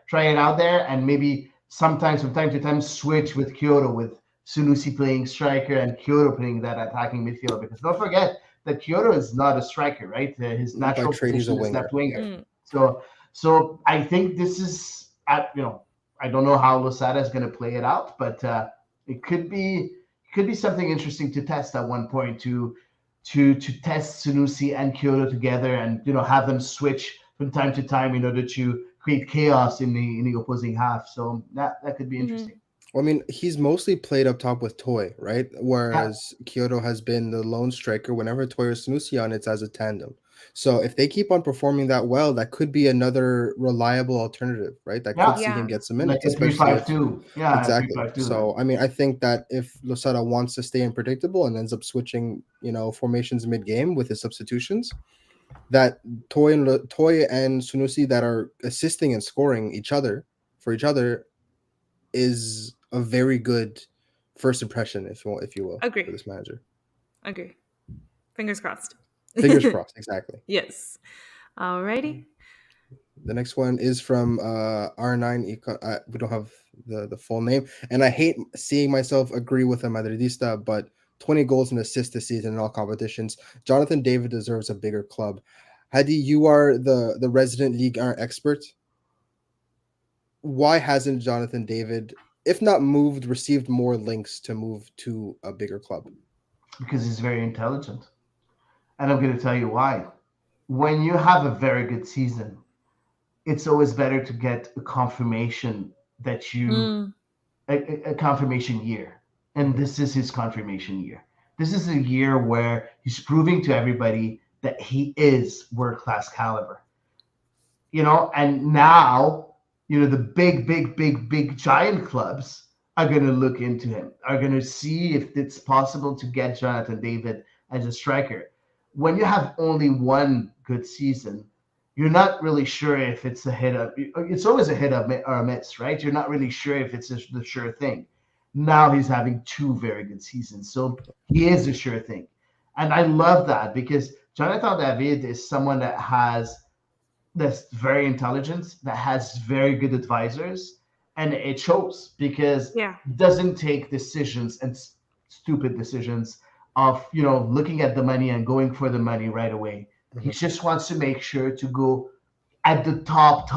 Speaker 1: Try it out there, and maybe sometimes from time to time switch with Kyoto, with Sunusi playing striker and Kyoto playing that attacking midfielder. Because don't forget that Kyoto is not a striker, right? His natural position is left winger. So I think this is, I don't know how Losada is going to play it out, but it could be something interesting to test at one point to test Sunusi and Kyoto together, and have them switch from time to time in order to create chaos in the opposing half. So that could be interesting.
Speaker 3: Well, I mean, he's mostly played up top with Toy, right? Whereas Kyoto has been the lone striker. Whenever Toy or Sunusi on, it's as a tandem. So if they keep on performing that well, that could be another reliable alternative, right? That could see him get some minutes.
Speaker 1: Like a 3-5-2. Yeah,
Speaker 3: exactly. 3-5-2, so I mean, I think that if Losada wants to stay unpredictable and ends up switching, formations mid-game with his substitutions, that Toy and Sunusi that are assisting and scoring for each other is a very good first impression, if you will,
Speaker 2: Agree.
Speaker 3: For this manager.
Speaker 2: Agree. Fingers crossed.
Speaker 3: Fingers crossed, exactly.
Speaker 2: Yes. Alrighty.
Speaker 3: The next one is from R9. We don't have the full name, and I hate seeing myself agree with a Madridista, but 20 goals and assists this season in all competitions. Jonathan David deserves a bigger club. Hady, you are the resident Ligue 1 expert. Why hasn't Jonathan David, if not received more links to move to a bigger club?
Speaker 1: Because he's very intelligent. And I'm going to tell you why. When you have a very good season, it's always better to get a confirmation that a confirmation year. And this is his confirmation year. This is a year where he's proving to everybody that he is world-class caliber. And now, the big giant clubs are going to look into him, are going to see if it's possible to get Jonathan David as a striker. When you have only one good season, you're not really sure if it's a hit up. It's always a hit up or a miss, right? You're not really sure if it's the sure thing. Now he's having two very good seasons, so he is a sure thing. And I love that because Jonathan David is someone that's very intelligent, that has very good advisors, and it shows because he doesn't take decisions and stupid decisions of looking at the money and going for the money right away. He just wants to make sure to go at the top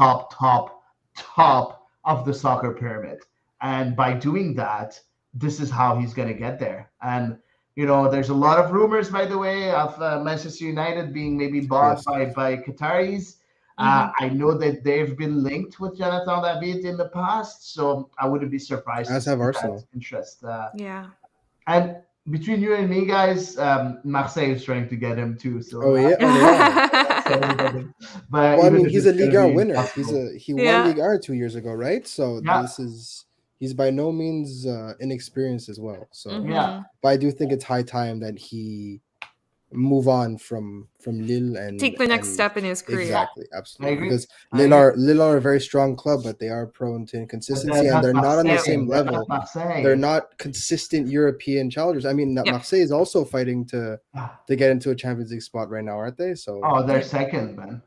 Speaker 1: of the soccer pyramid, and by doing that, this is how he's going to get there. And there's a lot of rumors, by the way, of Manchester United being maybe bought by Qataris. I know that they've been linked with Jonathan David in the past, so I wouldn't be surprised.
Speaker 3: As have Arsenal.
Speaker 1: Interest. And between you and me, guys, Marseille is trying to get him too. So
Speaker 3: but I mean, he's a Ligue 1 winner. He won Ligue 1 2 years ago, right? So he's by no means inexperienced as well. So but I do think it's high time that he move on from Lille and
Speaker 2: take the next step in his career.
Speaker 3: Exactly, absolutely. Because Lille are a very strong club, but they are prone to inconsistency, and they're not on the same level. They're not consistent European challengers. I mean, Marseille is also fighting to get into a Champions League spot right now, aren't they? So
Speaker 1: they're second, man.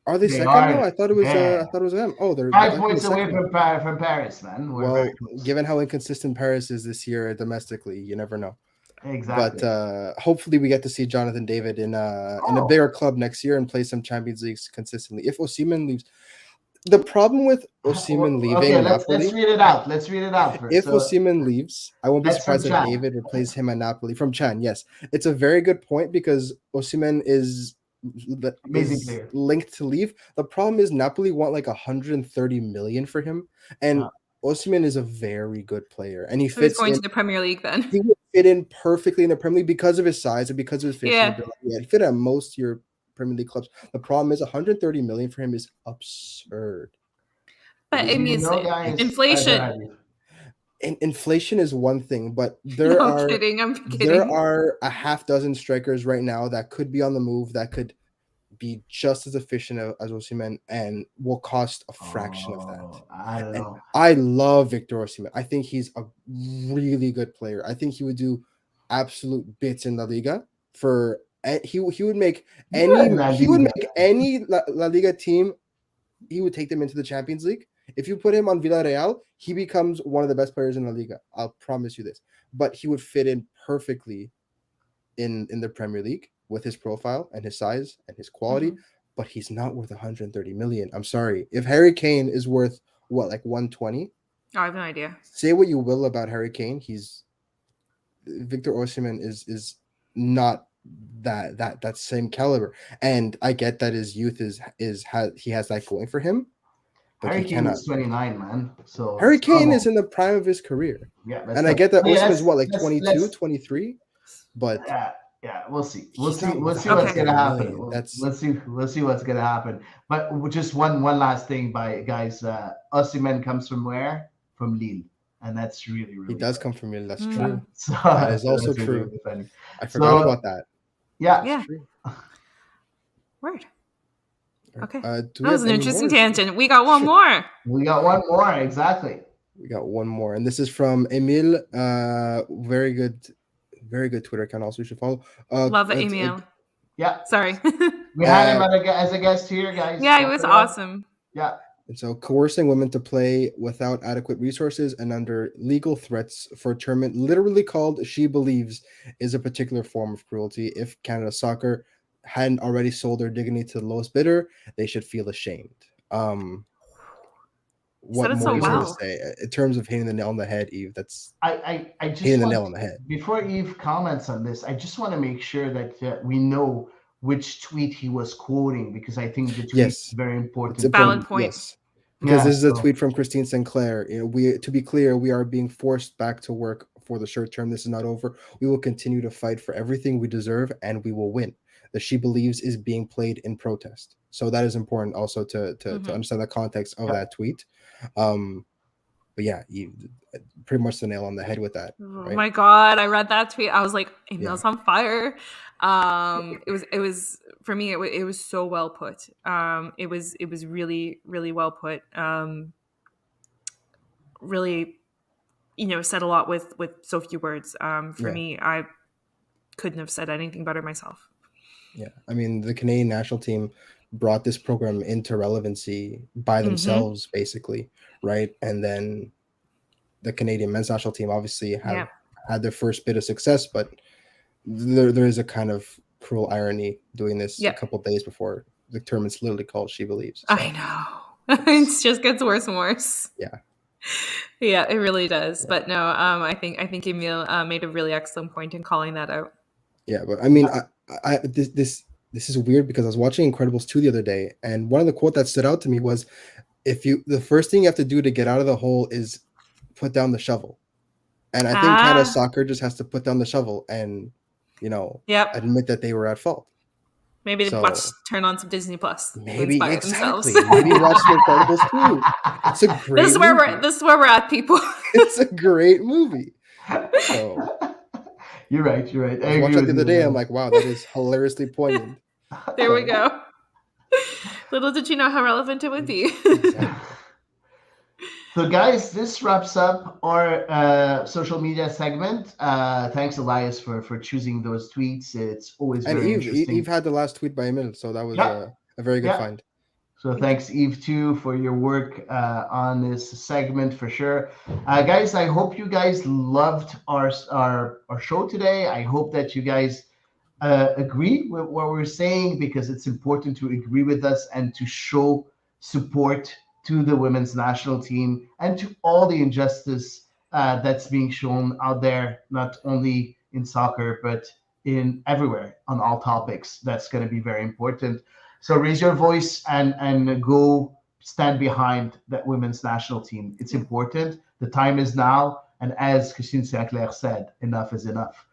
Speaker 3: Are they second now? I thought it was them. Oh, they're
Speaker 1: 5 points away from Paris, man.
Speaker 3: Well, given how inconsistent Paris is this year domestically, you never know.
Speaker 1: Exactly.
Speaker 3: But hopefully we get to see Jonathan David in a bigger club next year and play some Champions Leagues consistently. If Osimhen leaves, the problem with Osimhen leaving
Speaker 1: let's read it out. Let's read it out first.
Speaker 3: If Osimhen leaves, I won't be surprised if
Speaker 1: Chan.
Speaker 3: David replaces him at Napoli. From Chan, yes. It's a very good point because Osimhen is linked to leave. The problem is Napoli want like 130 million for him, and Osimhen is a very good player, and he fits
Speaker 2: going to the Premier League. Then
Speaker 3: he would fit in perfectly in the Premier League because of his size and because of his finishing ability. Yeah, he fit at most your Premier League clubs. The problem is 130 million for him is absurd.
Speaker 2: But I mean, inflation.
Speaker 3: Inflation is one thing, but there
Speaker 2: I'm kidding.
Speaker 3: There are a half dozen strikers right now that could be on the move that could be just as efficient as Osimhen and will cost a fraction of that.
Speaker 1: I don't know.
Speaker 3: I love Victor Osimhen. I think he's a really good player. I think he would do absolute bits in La Liga. He would make any La Liga team. He would take them into the Champions League. If you put him on Villarreal, he becomes one of the best players in La Liga. I'll promise you this. But he would fit in perfectly in the Premier League with his profile and his size and his quality, but he's not worth 130 million. I'm sorry. If Harry Kane is worth what, like 120?
Speaker 2: I have no idea.
Speaker 3: Say what you will about Harry Kane, Victor Osimhen is not that same caliber. And I get that his youth he has that going for him.
Speaker 1: Harry Kane is 29, man. So
Speaker 3: Harry Kane is in the prime of his career.
Speaker 1: Yeah,
Speaker 3: and I get that Osimhen is what, like 22, 23? But
Speaker 1: yeah, we'll see. We'll see what's gonna happen. Let's see what's gonna happen. But just one last thing, guys. Osimhen comes from where? From Lille, and that's really
Speaker 3: he does come from Lille. That's true.
Speaker 1: So,
Speaker 3: that is also true. Really I forgot about that.
Speaker 1: Yeah.
Speaker 2: Word. Okay. That was an interesting tangent. We got one more.
Speaker 1: Exactly.
Speaker 3: We got one more, and this is from Emil. Very good Twitter account. Also, you should follow.
Speaker 2: Love it, Emil.
Speaker 1: Yeah.
Speaker 2: Sorry.
Speaker 1: We had him as a guest here, guys.
Speaker 2: Yeah, it was awesome.
Speaker 1: Yeah.
Speaker 3: And so, coercing women to play without adequate resources and under legal threats for a tournament literally called She Believes is a particular form of cruelty. If Canada Soccer hadn't already sold their dignity to the lowest bidder, they should feel ashamed. What more is there to say in terms of hitting the nail on the head, Eve? That's
Speaker 1: I just
Speaker 3: hitting the nail on the head.
Speaker 1: Before Eve comments on this, I just want to make sure that we know which tweet he was quoting, because I think the tweet is very important.
Speaker 2: It's a valid point.
Speaker 3: Yes. Because this is a tweet from Christine Sinclair. To be clear, we are being forced back to work for the short term. This is not over. We will continue to fight for everything we deserve, and we will win. The She Believes is being played in protest. So that is important also to understand the context of that tweet. But yeah, you pretty much the nail on the head with that. Right?
Speaker 2: Oh my God, I read that tweet. I was like, Emil's on fire. It was for me. It was so well put. It was really, really well put. Really, said a lot with so few words. For me, I couldn't have said anything better myself.
Speaker 3: Yeah, I mean, the Canadian national team brought this program into relevancy by themselves, basically, right? And then the Canadian men's national team obviously had their first bit of success, but there is a kind of cruel irony doing this a couple of days before the tournament's literally called She Believes. So.
Speaker 2: I know. It just gets worse and worse.
Speaker 3: Yeah.
Speaker 2: Yeah, it really does. Yeah. But no, I think Emil made a really excellent point in calling that out.
Speaker 3: Yeah, but I mean, this is weird because I was watching Incredibles 2 the other day, and one of the quote that stood out to me was, the first thing you have to do to get out of the hole is put down the shovel. And I think Canada Soccer just has to put down the shovel and, admit that they were at fault.
Speaker 2: Maybe turn on some Disney Plus.
Speaker 3: Maybe exactly. Maybe watch The Incredibles 2. It's a great movie.
Speaker 2: This is where we're at, people.
Speaker 3: It's a great movie. So
Speaker 1: You're right.
Speaker 3: I watched it the other day. I'm like, wow, that is hilariously poignant.
Speaker 2: There we go. Little did you know how relevant it would be.
Speaker 3: Exactly.
Speaker 1: So, guys, this wraps up our social media segment. Thanks, Elias, for choosing those tweets. It's always very interesting.
Speaker 3: Eve had the last tweet by Emil, so that was a very good find.
Speaker 1: So thanks, Eve, too, for your work on this segment for sure. Guys, I hope you guys loved our show today. I hope that you guys agree with what we're saying, because it's important to agree with us and to show support to the women's national team and to all the injustice that's being shown out there, not only in soccer, but in everywhere on all topics. That's going to be very important. So raise your voice and go stand behind that women's national team. It's important. The time is now. And as Christine Sinclair said, enough is enough.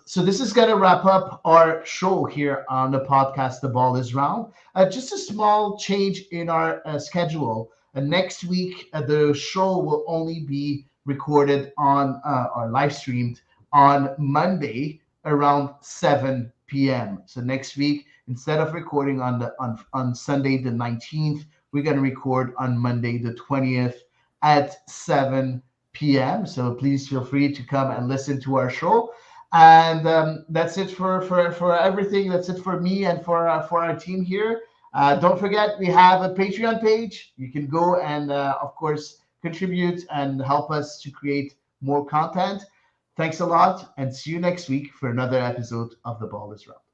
Speaker 1: So this is going to wrap up our show here on the podcast, The Ball is Round. Just a small change in our schedule. Next week, the show will only be recorded on or live streamed on Monday around 7 p.m. So next week, instead of recording on Sunday the 19th, we're going to record on Monday the 20th at 7 p.m. So please feel free to come and listen to our show. And that's it for everything. That's it for me and for our team here. Don't forget, we have a Patreon page. You can go and, of course, contribute and help us to create more content. Thanks a lot, and see you next week for another episode of The Ball is Round.